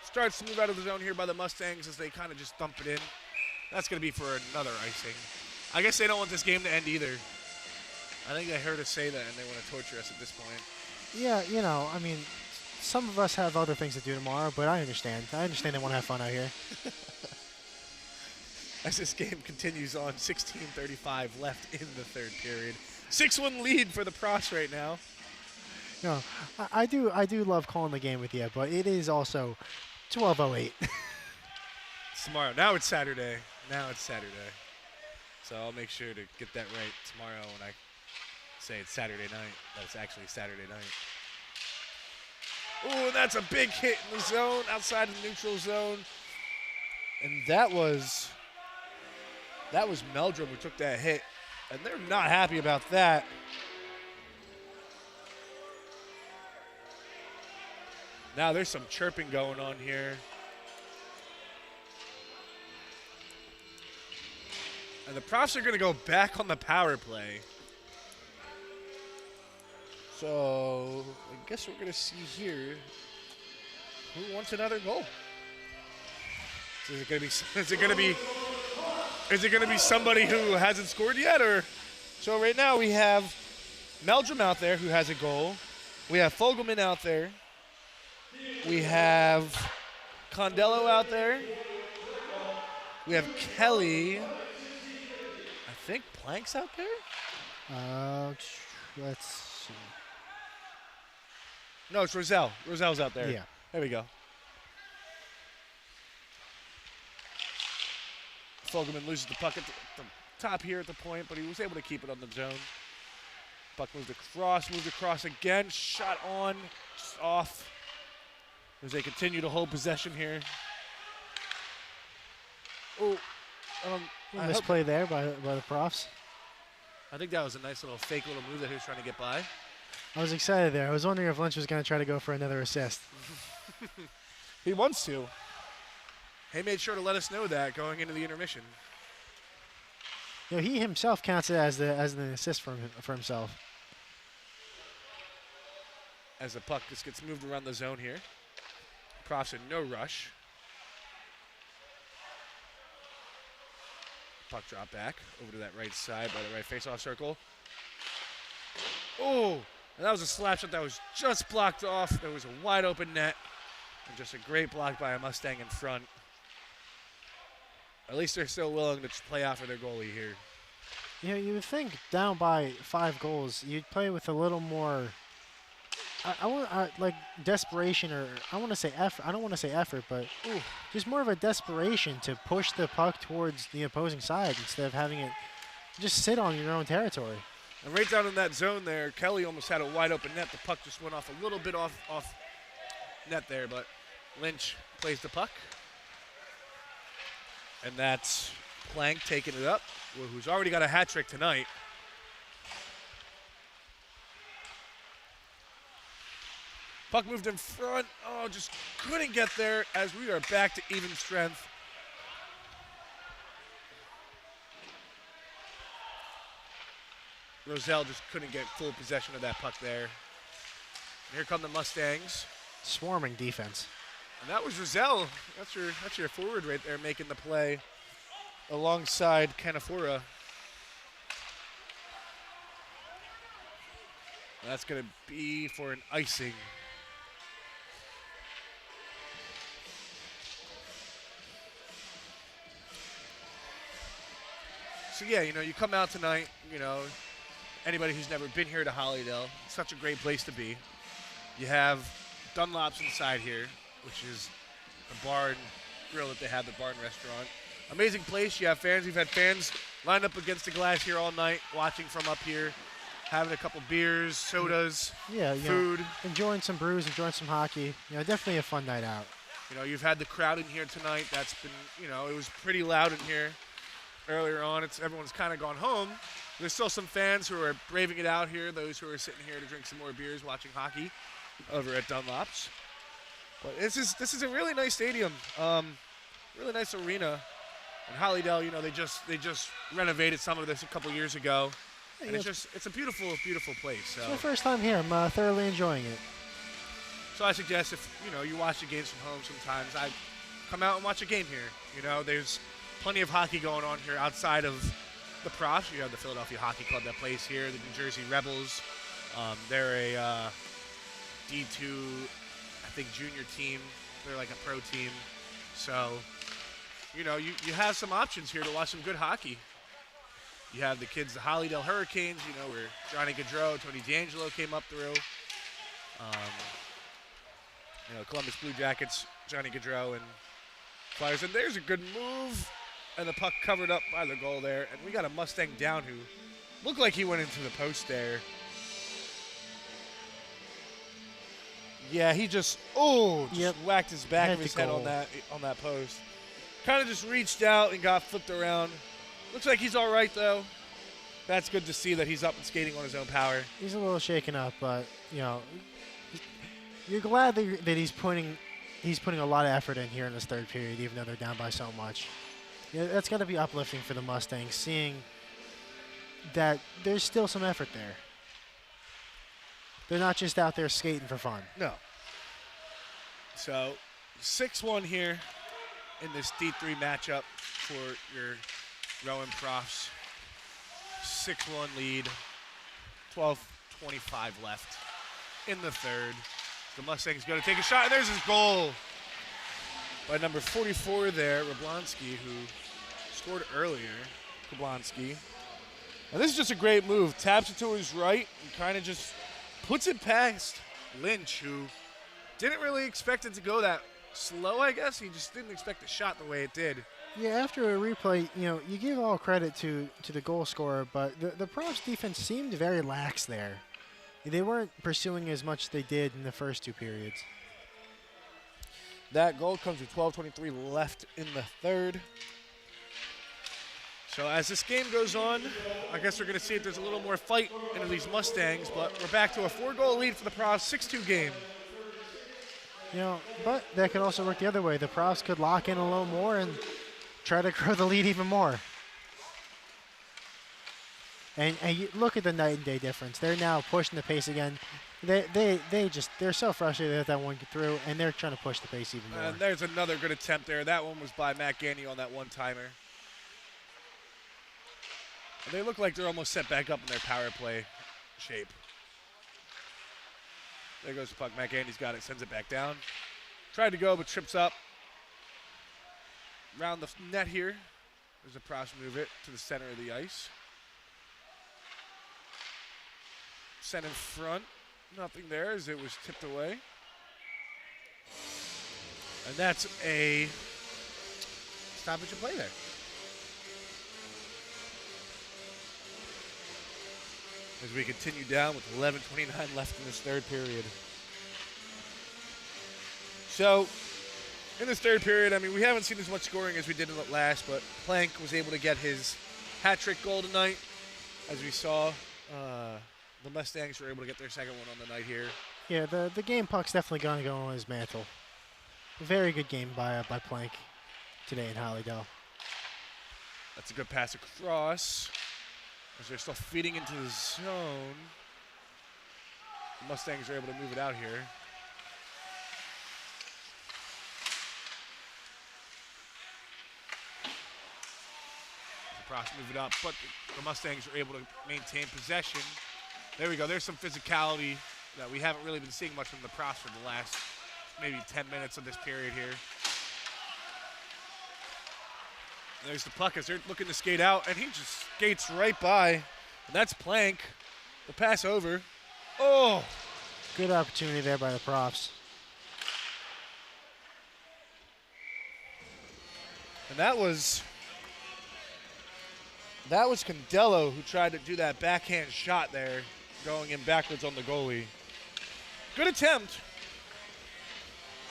starts to move out of the zone here by the Mustangs as they kind of just dump it in. That's going to be for another icing. I guess they don't want this game to end either. I think they heard us say that, and they want to torture us at this point. Yeah, you know, I mean, some of us have other things to do tomorrow, but I understand. I understand they want to have fun out here. As this game continues on, 16:35 left in the third period. 6-1 lead for the Profs right now. No, I do love calling the game with you, but it is also 12:08. It's tomorrow. Now it's Saturday. Now it's Saturday. So I'll make sure to get that right tomorrow when I say it's Saturday night. That it's actually Saturday night. Ooh, and that's a big hit in the zone, outside of the neutral zone. And that was Meldrum who took that hit. And they're not happy about that. Now there's some chirping going on here. And the Profs are going to go back on the power play. So I guess we're going to see here who wants another goal. So is it going to be somebody who hasn't scored yet, or so right now we have Meldrum out there who has a goal. We have Fogelman out there. We have Condello out there. We have Kelly. I think Plank's out there. Let's see. No, it's Roselle. Roselle's out there. Yeah. There we go. Fogelman loses the puck at the top here at the point, but he was able to keep it on the zone. Puck moved across again. Shot on, just off. As they continue to hold possession here. Oh, Misplay there by the Profs. I think that was a nice little fake little move that he was trying to get by. I was excited there. I was wondering if Lynch was going to try to go for another assist. He wants to. He made sure to let us know that going into the intermission. You know, he himself counts it as an assist for himself. As the puck just gets moved around the zone here. Profs in no rush. Puck drop back over to that right side by the right faceoff circle. Oh, and that was a slap shot that was just blocked off. There was a wide open net. And just a great block by a Mustang in front. At least they're still willing to play out for their goalie here. You know, you would think down by 5 goals, you'd play with a little more, like desperation, or I want to say effort. I don't want to say effort, but just more of a desperation to push the puck towards the opposing side instead of having it just sit on your own territory. And right down in that zone there, Kelly almost had a wide open net. The puck just went off a little bit off net there, but Lynch plays the puck. And that's Plank taking it up, who's already got a hat trick tonight. Puck moved in front. Oh, just couldn't get there as we are back to even strength. Roselle just couldn't get full possession of that puck there. And here come the Mustangs. Swarming defense. And that was Roselle. That's your forward right there making the play alongside Canafora. That's going to be for an icing. So yeah, you know, you come out tonight, you know, anybody who's never been here to Hollydell, it's such a great place to be. You have Dunlop's inside here, which is the bar and grill that they have, the bar and restaurant. Amazing place. You have fans. We've had fans lined up against the glass here all night, watching from up here, having a couple beers, sodas, food. Enjoying some brews, enjoying some hockey. You know, definitely a fun night out. You know, you've had the crowd in here tonight. That's been, you know, it was pretty loud in here earlier on. Everyone's kind of gone home. There's still some fans who are braving it out here, those who are sitting here to drink some more beers, watching hockey over at Dunlop's. But this is a really nice stadium, really nice arena. And Hollydell, you know, they just renovated some of this a couple years ago, and it's a beautiful, beautiful place. So. It's my first time here. I'm thoroughly enjoying it. So I suggest if you watch the games from home sometimes, I come out and watch a game here. You know, there's plenty of hockey going on here outside of the Profs. You have the Philadelphia Hockey Club that plays here, the New Jersey Rebels. They're a D2. I think junior team. They're like a pro team. So, you know, you have some options here to watch some good hockey. You have the kids, the Hollydell Hurricanes, you know, where Johnny Gaudreau, Tony D'Angelo came up through. Columbus Blue Jackets, Johnny Gaudreau and Flyers. And there's a good move, and the puck covered up by the goal there. And we got a Mustang down who looked like he went into the post there. Yeah, he just whacked his back of his head on that post. Kind of just reached out and got flipped around. Looks like he's all right though. That's good to see that he's up and skating on his own power. He's a little shaken up, but you're glad that he's putting a lot of effort in here in this third period, even though they're down by so much. Yeah, that's got to be uplifting for the Mustangs, seeing that there's still some effort there. They're not just out there skating for fun. No. So 6-1 here in this D3 matchup for your Rowan Profs. 6-1 lead, 12:25 left in the third. The Mustangs going to take a shot, and there's his goal by number 44 there, Rablonsky, who scored earlier. Rablonsky. Now this is just a great move. Taps it to his right and kind of just puts it past Lynch, who didn't really expect it to go that slow, I guess. He just didn't expect the shot the way it did. Yeah, after a replay, you give all credit to the goal scorer, but the Profs defense seemed very lax there. They weren't pursuing as much as they did in the first two periods. That goal comes with 12:23 left in the third. So as this game goes on, I guess we're going to see if there's a little more fight into these Mustangs, but we're back to a 4-goal lead for the Profs, 6-2 game. But that could also work the other way. The Profs could lock in a little more and try to grow the lead even more. And you look at the night and day difference. They're now pushing the pace again. They're so frustrated that one get through, and they're trying to push the pace even more. And there's another good attempt there. That one was by Matt Gandy on that one-timer. And they look like they're almost set back up in their power play shape. There goes the puck. Matt Gandy's got it, sends it back down. Tried to go, but trips up. Around the net here. There's a Profs move it to the center of the ice. Sent in front. Nothing there as it was tipped away. And that's a stoppage of play there. As we continue down with 11:29 left in this third period. So, in this third period, we haven't seen as much scoring as we did in the last, but Plank was able to get his hat-trick goal tonight. As we saw, the Mustangs were able to get their second one on the night here. Yeah, the game puck's definitely going to go on his mantle. A very good game by Plank today in Hollydell. That's a good pass across. As they're still feeding into the zone. The Mustangs are able to move it out here. The Profs move it up, but the Mustangs are able to maintain possession. There we go. There's some physicality that we haven't really been seeing much from the Profs for the last maybe 10 minutes of this period here. There's the puck as they're looking to skate out, and he just skates right by. And that's Plank. The pass over. Oh! Good opportunity there by the Profs. And that was Condello who tried to do that backhand shot there, going in backwards on the goalie. Good attempt.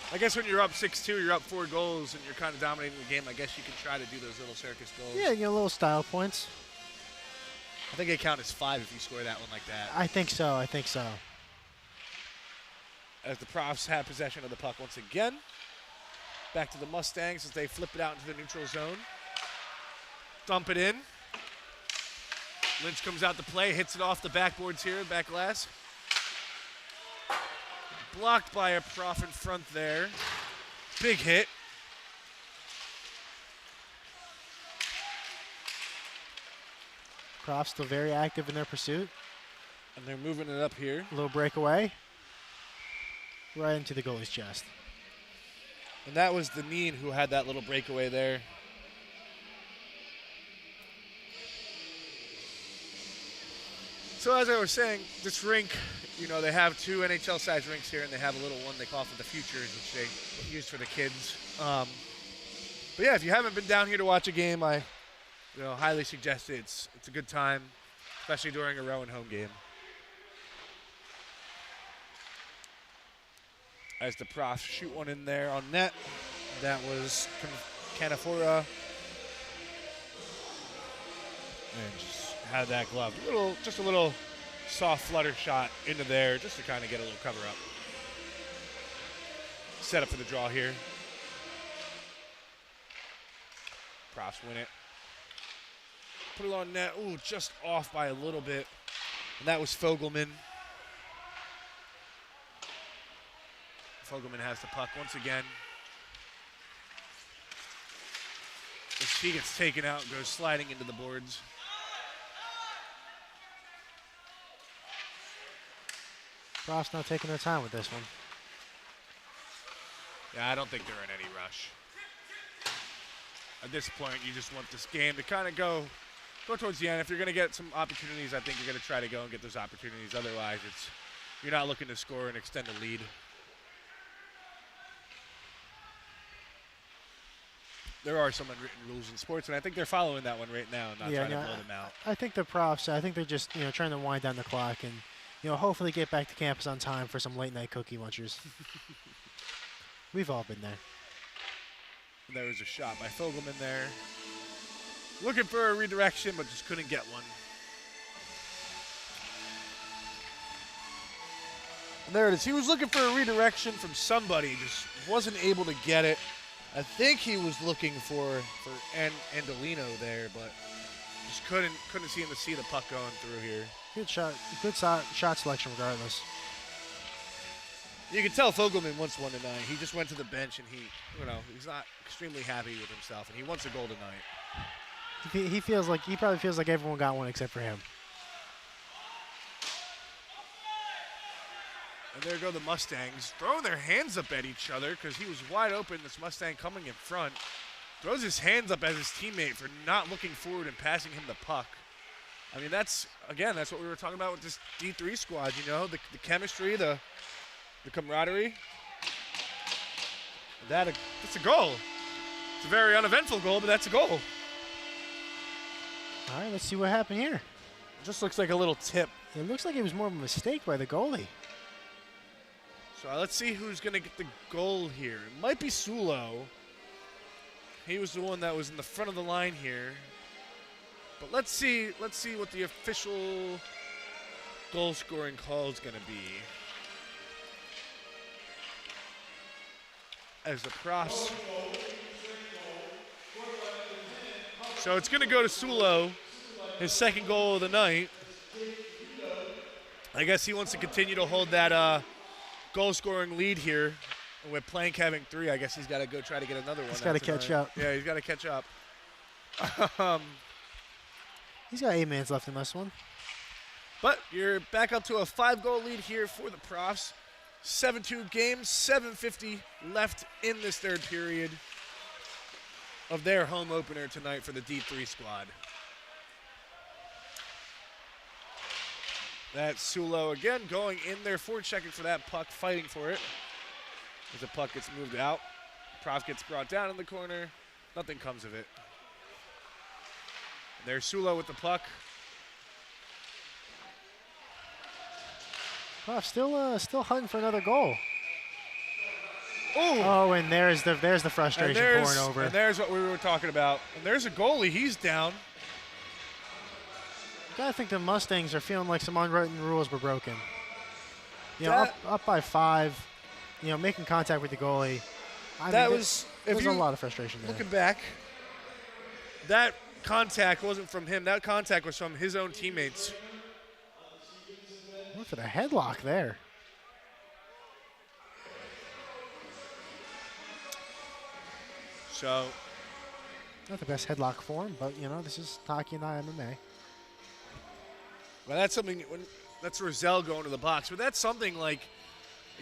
I guess when you're up 6-2, you're up 4 goals, and you're kind of dominating the game, I guess you can try to do those little circus goals. Yeah, little style points. I think they count as 5 if you score that one like that. I think so. As the Profs have possession of the puck once again. Back to the Mustangs as they flip it out into the neutral zone. Dump it in. Lynch comes out to play, hits it off the backboards here, back glass. Blocked by a Prof in front there. Big hit. Profs still very active in their pursuit. And they're moving it up here. A little breakaway. Right into the goalie's chest. And that was Deneen who had that little breakaway there. So as I was saying, this rink, you know, they have 2 NHL-sized rinks here, and they have a little one they call for the Futures, which they use for the kids. But yeah, if you haven't been down here to watch a game, I highly suggest it. It's a good time, especially during a Rowan home game. As the Profs shoot one in there on net, that was Canafora. And just had that glove. Just a little soft flutter shot into there just to kind of get a little cover up. Set up for the draw here. Profs win it. Put it on net. Ooh, just off by a little bit. And that was Fogelman. Fogelman has the puck once again. As he gets taken out and goes sliding into the boards. Profs not taking their time with this one. Yeah, I don't think they're in any rush. At this point, you just want this game to kind of go towards the end. If you're going to get some opportunities, I think you're going to try to go and get those opportunities. Otherwise, you're not looking to score and extend the lead. There are some unwritten rules in sports, and I think they're following that one right now and not trying to blow them out. I think the Profs, I think they're just trying to wind down the clock and hopefully get back to campus on time for some late night cookie munchers. We've all been there. There was a shot by Fogelman there. Looking for a redirection, but just couldn't get one. And there it is. He was looking for a redirection from somebody, just wasn't able to get it. I think he was looking for Andolino there, but just couldn't seem to see the puck going through here. Good shot selection regardless. You can tell Fogelman wants one tonight. He just went to the bench and he's not extremely happy with himself, and he wants a goal tonight. He probably feels like everyone got one except for him. And there go the Mustangs, throwing their hands up at each other because he was wide open. This Mustang coming in front. Throws his hands up at his teammate for not looking forward and passing him the puck. I mean, that's what we were talking about with this D3 squad, the chemistry, the camaraderie. It's a goal. It's a very uneventful goal, but that's a goal. All right, let's see what happened here. It just looks like a little tip. It looks like it was more of a mistake by the goalie. So let's see who's going to get the goal here. It might be Sulo. He was the one that was in the front of the line here. But let's see what the official goal scoring call is going to be. As the Profs. So it's going to go to Sulo, his second goal of the night. I guess he wants to continue to hold that goal scoring lead here. With Plank having 3, I guess he's got to go try to get another one. He's got to catch up. Yeah, he's got to catch up. He's got 8 minutes left in this one. But you're back up to a 5-goal lead here for the Profs. 7-2 game, 7:50 left in this third period of their home opener tonight for the D3 squad. That's Sulo again going in there, forechecking for that puck, fighting for it. As the puck gets moved out, Prof gets brought down in the corner. Nothing comes of it. There's Sulo with the puck. Prof still hunting for another goal. Ooh. Oh, and there's the frustration pouring over. And there's what we were talking about. And there's a goalie. He's down. I think the Mustangs are feeling like some unwritten rules were broken. Up by 5, making contact with the goalie. There's a lot of frustration there. Looking back, that contact wasn't from him. That contact was from his own teammates. Look for the headlock there. So, not the best headlock form, but this is hockey, not MMA. Well, that's something. That's Roselle going to the box, but that's something like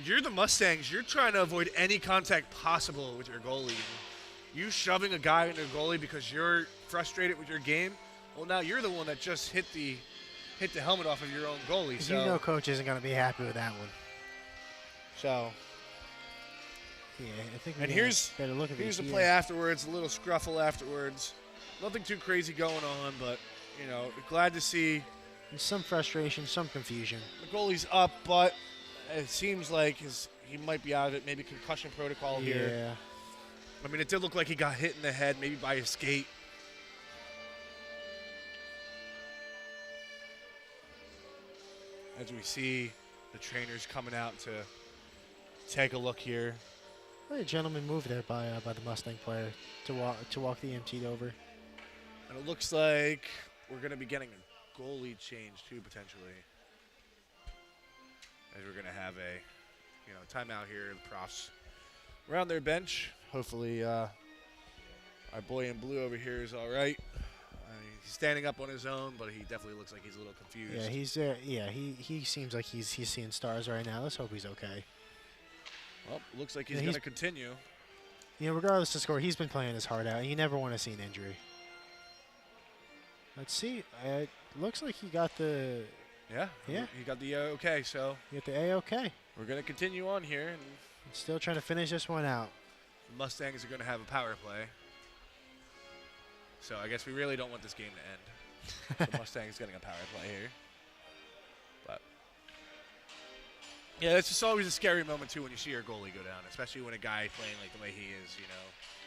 you're the Mustangs. You're trying to avoid any contact possible with your goalie. You shoving a guy into a goalie because you're frustrated with your game. Well, now you're the one that just hit the hit the helmet off of your own goalie. So you know coach isn't going to be happy with that one. So. Yeah, I think. And here's the play afterwards. A little scruffle afterwards. Nothing too crazy going on, but you know, glad to see. And some frustration, some confusion. The goalie's up, but it seems like he might be out of it. Maybe concussion protocol here. Yeah. I mean, it did look like he got hit in the head, maybe by his skate. As we see the trainers coming out to take a look here. A gentleman move there by the Mustang player to walk the EMT over. And it looks like we're going to be getting a goalie change too, potentially. As we're going to have a timeout here. The Profs around their bench. Hopefully our boy in blue over here is all right. He's standing up on his own, but he definitely looks like he's a little confused. Yeah, he's there. Yeah, he seems like he's seeing stars right now. Let's hope he's okay. Well, looks like he's going to continue. You know, regardless of score, he's been playing his heart out, and you never want to see an injury. Let's see. It looks like he got the. Yeah. He got the okay. So. He got the A-okay. We're going to continue on here, and still trying to finish this one out. The Mustangs are going to have a power play. So I guess we really don't want this game to end. The Mustangs getting a power play here. But yeah, it's just always a scary moment too when you see your goalie go down, especially when a guy playing like the way he is. You know,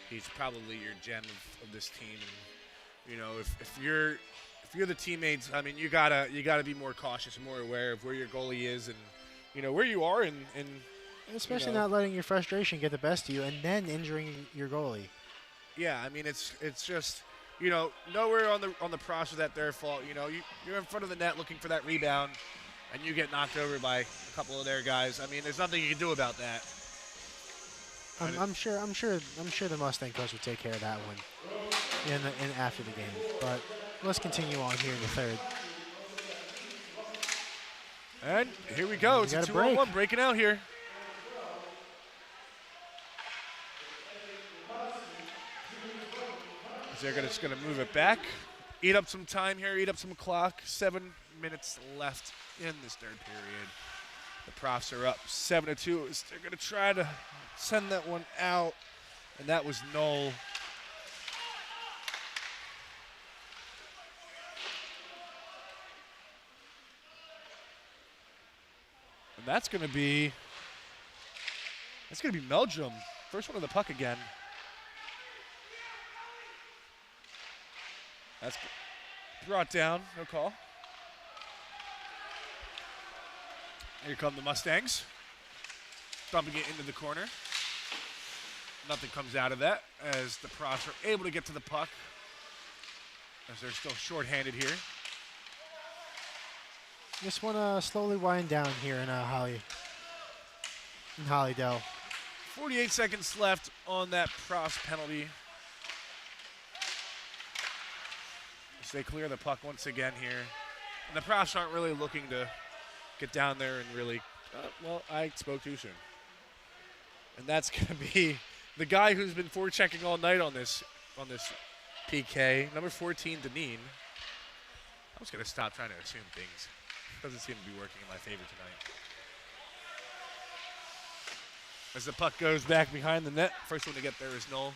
he's probably your gem of this team. And, you know, if you're the teammates, I mean, you gotta be more cautious and more aware of where your goalie is and you know where you are and especially not letting your frustration get the best of you and then injuring your goalie. Yeah, I mean it's just. You know, nowhere on the Profs is that their fault. You know, you're in front of the net looking for that rebound, and you get knocked over by a couple of their guys. I mean, there's nothing you can do about that. I'm sure the Mustang coach would take care of that one in after the game. But let's continue on here in the third. And here we go. It's a 2-on-1 breaking out here. They're just going to move it back, eat up some time here, eat up some clock. 7 minutes left in this third period. The Profs are up 7-2. They're going to try to send that one out, and that was null. And that's going to be Meldrum. First one on the puck again. That's brought down, no call. Here come the Mustangs. Dumping it into the corner. Nothing comes out of that as the Profs are able to get to the puck as they're still shorthanded here. This one slowly wind down here in Hollydell. 48 seconds left on that Profs penalty. They clear the puck once again here. And the Profs aren't really looking to get down there and really, well, I spoke too soon. And that's going to be the guy who's been forechecking all night on this PK, number 14, Deneen. I'm just going to stop trying to assume things. Doesn't seem to be working in my favor tonight. As the puck goes back behind the net, first one to get there is Knoll.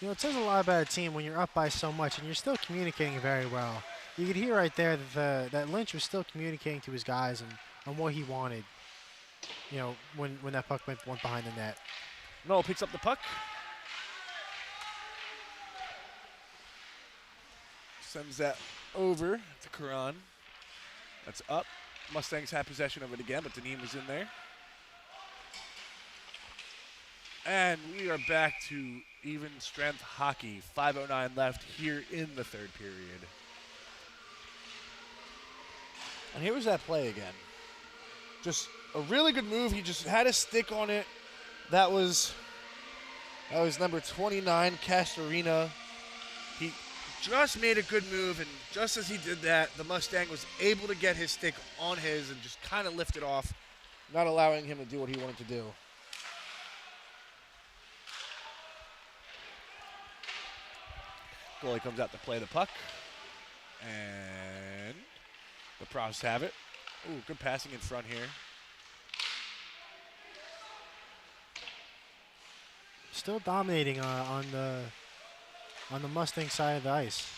You know, it says a lot about a team when you're up by so much and you're still communicating very well. You could hear right there that Lynch was still communicating to his guys on what he wanted, you know, when that puck went behind the net. Knoll picks up the puck. Sends that over to Karan. That's up. Mustangs had possession of it again, but Deneen was in there. And we are back to even strength hockey. 5:09 left here in the third period. And here was that play again. Just a really good move. He just had a stick on it. That was number 29, Castorina. He just made a good move, and just as he did that, the Mustang was able to get his stick on his and just kind of lift it off, not allowing him to do what he wanted to do. Goalie comes out to play the puck. And The Profs have it. Ooh, good passing in front here. Still dominating on the Mustang side of the ice.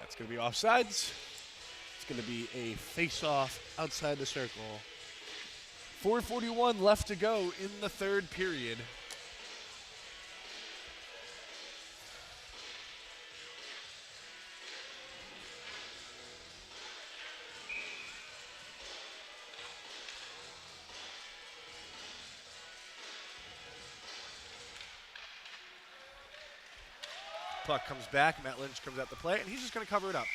That's going to be offsides. It's going to be a face-off outside the circle. 4:41 left to go in the third period. Puck comes back, Matt Lynch comes out to play, and he's just going to cover it up.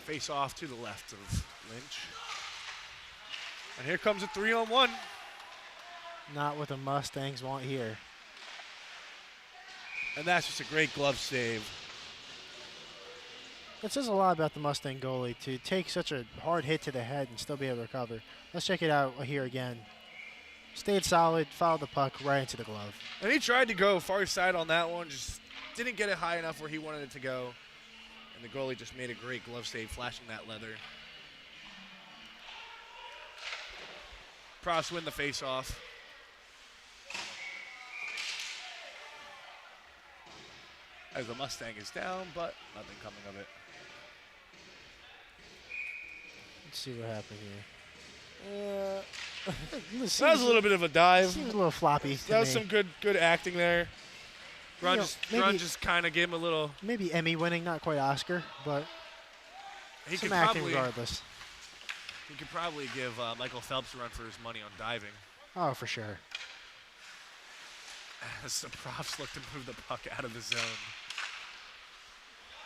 Face off to the left of Lynch. And here comes a 3-on-1. Not what the Mustangs want here. And that's just a great glove save. That says a lot about the Mustang goalie to take such a hard hit to the head and still be able to recover. Let's check it out here again. Stayed solid, fouled the puck right into the glove. And he tried to go far side on that one, just didn't get it high enough where he wanted it to go. And the goalie just made a great glove save, flashing that leather. Profs win the face-off. As the Mustang is down, but nothing coming of it. Let's see what happened here. That was a little bit of a dive. Seems a little floppy. That was some good acting there. Grun maybe, just kind of gave him a little. Maybe Emmy winning, not quite Oscar, but he some could acting probably, regardless. He could probably give Michael Phelps a run for his money on diving. Oh, for sure. As the Profs look to move the puck out of the zone.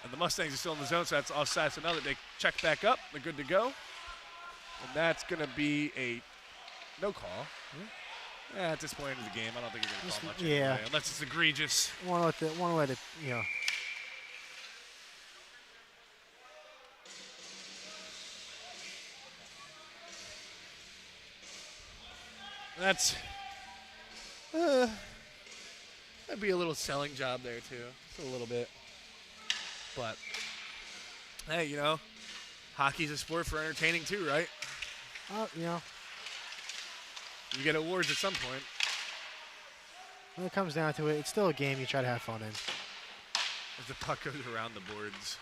And the Mustangs are still in the zone, so that's offside. So now that they check back up, they're good to go. And that's going to be a no call. Yeah, at this point in the game, I don't think you're going to call much anyway, unless it's egregious. Want to let it, you know. That's that'd be a little selling job there too, just a little bit. But hey, you know, hockey's a sport for entertaining too, right? You know. You get awards at some point. When it comes down to it, it's still a game you try to have fun in. As the puck goes around the boards.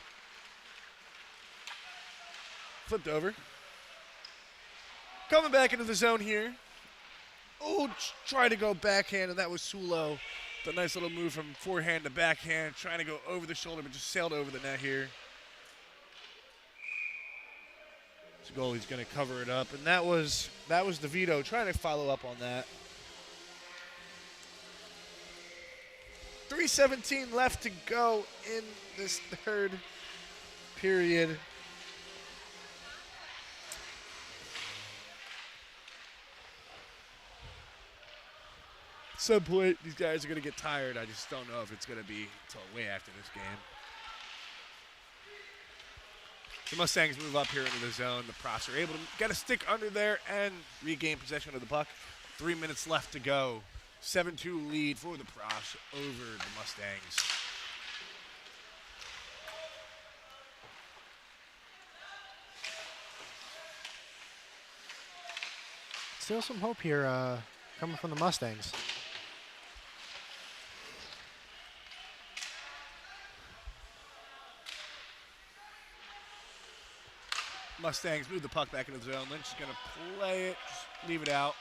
Flipped over. Coming back into the zone here. Oh, try to go backhand, and that was Sulo. The nice little move from forehand to backhand, trying to go over the shoulder, but just sailed over the net here. The goalie's going to cover it up, and that was DeVito trying to follow up on that. 3:17 left to go in this third period. At some point, these guys are going to get tired. I just don't know if it's going to be until way after this game. The Mustangs move up here into the zone. The Profs are able to get a stick under there and regain possession of the puck. 3 minutes left to go. 7-2 lead for the Profs over the Mustangs. Still some hope here coming from the Mustangs. Mustangs move the puck back into the zone. Lynch is going to play it, just leave it out.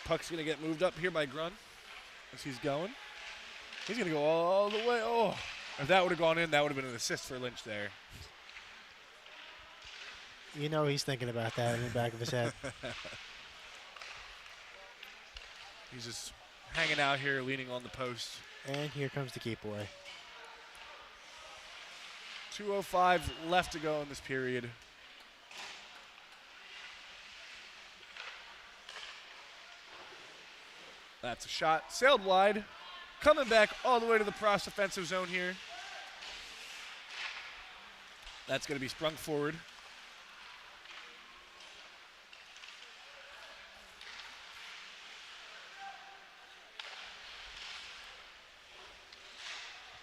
Puck's going to get moved up here by Grun as he's going. He's going to go all the way. Oh, if that would have gone in, that would have been an assist for Lynch there. You know he's thinking about that in the back of his head. He's just hanging out here, leaning on the post. And here comes the keep away. 2:05 left to go in this period. That's a shot. Sailed wide. coming back all the way to the Profs offensive zone here. That's going to be sprung forward.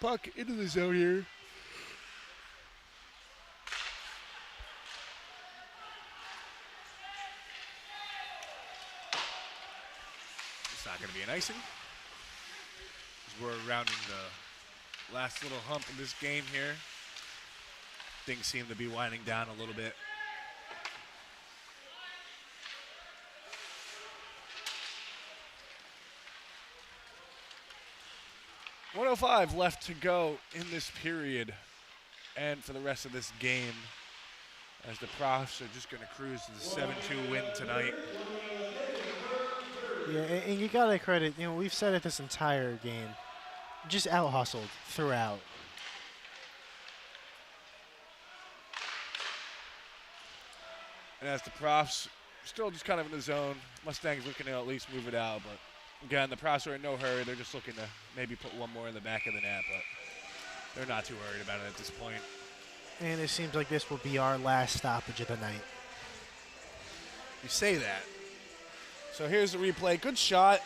Puck into the zone here. It's not going to be an icing. We're rounding the last little hump of this game here. Things seem to be winding down a little bit. .105 left to go in this period and for the rest of this game, as the Profs are just going to cruise to the 7-2 win tonight. Yeah, and you got to credit, we've said it this entire game, just out-hustled throughout. And as the Profs still just kind of in the zone, Mustangs looking to at least move it out, but again, the Profs are in no hurry. They're just looking to maybe put one more in the back of the net, but they're not too worried about it at this point. And it seems like this will be our last stoppage of the night. You say that. So here's the replay. Good shot.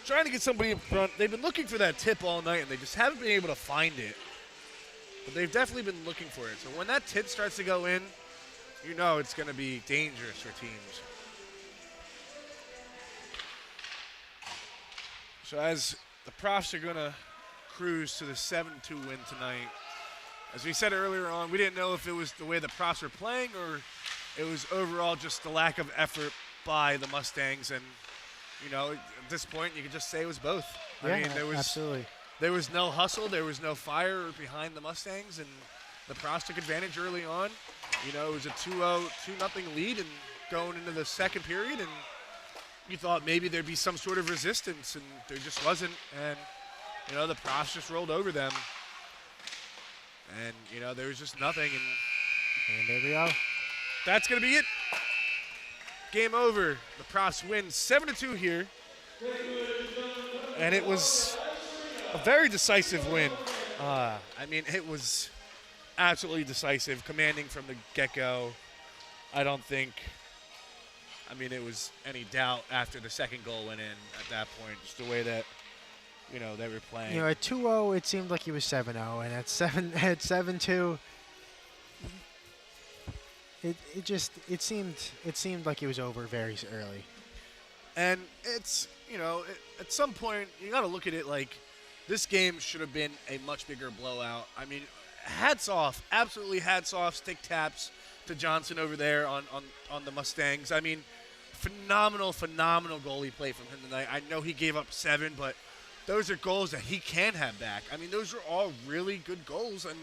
Trying to get somebody in front. They've been looking for that tip all night, and they just haven't been able to find it. But they've definitely been looking for it. So when that tip starts to go in, you know it's going to be dangerous for teams. So as the Profs are going to cruise to the 7-2 win tonight, as we said earlier on, we didn't know if it was the way the Profs were playing or it was overall just the lack of effort by the Mustangs. And, at this point, you could just say it was both. Yeah, I mean, absolutely. There was no hustle. There was no fire behind the Mustangs, and the Profs took advantage early on. It was a 2-0 lead and going into the second period, and you thought maybe there'd be some sort of resistance, and there just wasn't. And, the Profs just rolled over them. And, there was just nothing. And there we go. That's going to be it. Game over. The Profs win 7-2 here. And it was a very decisive win. It was absolutely decisive, commanding from the get-go. I don't think, it was any doubt after the second goal went in at that point, just the way that, they were playing. At 2-0, it seemed like he was 7-0, and at 7-2, it seemed like it was over very early. And it's, at some point, you got to look at it like this game should have been a much bigger blowout. Hats off, absolutely hats off, stick taps to Johnson over there on the Mustangs. Phenomenal goalie play from him tonight. I know he gave up 7, but those are goals that he can have back. Those are all really good goals, and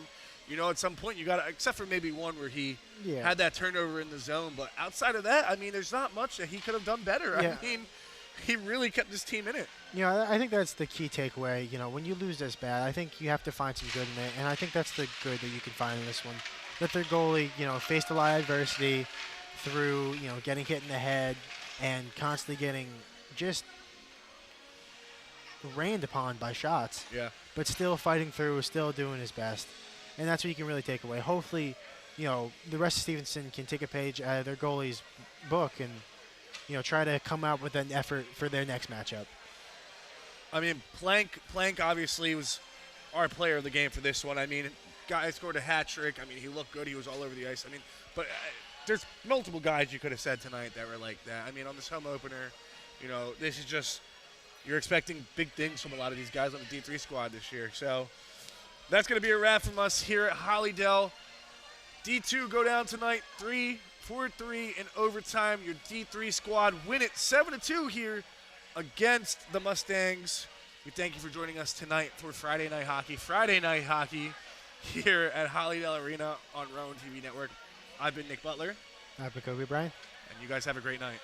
at some point you got to, except for maybe one where he had that turnover in the zone, but outside of that, there's not much that he could have done better. Yeah. He really kept his team in it. I think that's the key takeaway. When you lose this bad, I think you have to find some good in it, and I think that's the good that you can find in this one. That their goalie, faced a lot of adversity through, getting hit in the head and constantly getting just rained upon by shots. Yeah. But still fighting through, still doing his best. And that's what you can really take away. Hopefully, the rest of Stevenson can take a page out of their goalie's book and, try to come out with an effort for their next matchup. Plank obviously was our player of the game for this one. Guy scored a hat trick. He looked good. He was all over the ice. But there's multiple guys you could have said tonight that were like that. On this home opener, this is just, you're expecting big things from a lot of these guys on the D3 squad this year. So that's going to be a wrap from us here at Hollydell. D2 go down tonight 4-3 in overtime. Your D3 squad win it 7-2 here against the Mustangs. We thank you for joining us tonight for Friday Night Hockey here at Hollydell Arena on Rowan TV Network. I've been Nick Butler. I've been Kobe Bryant. And you guys have a great night.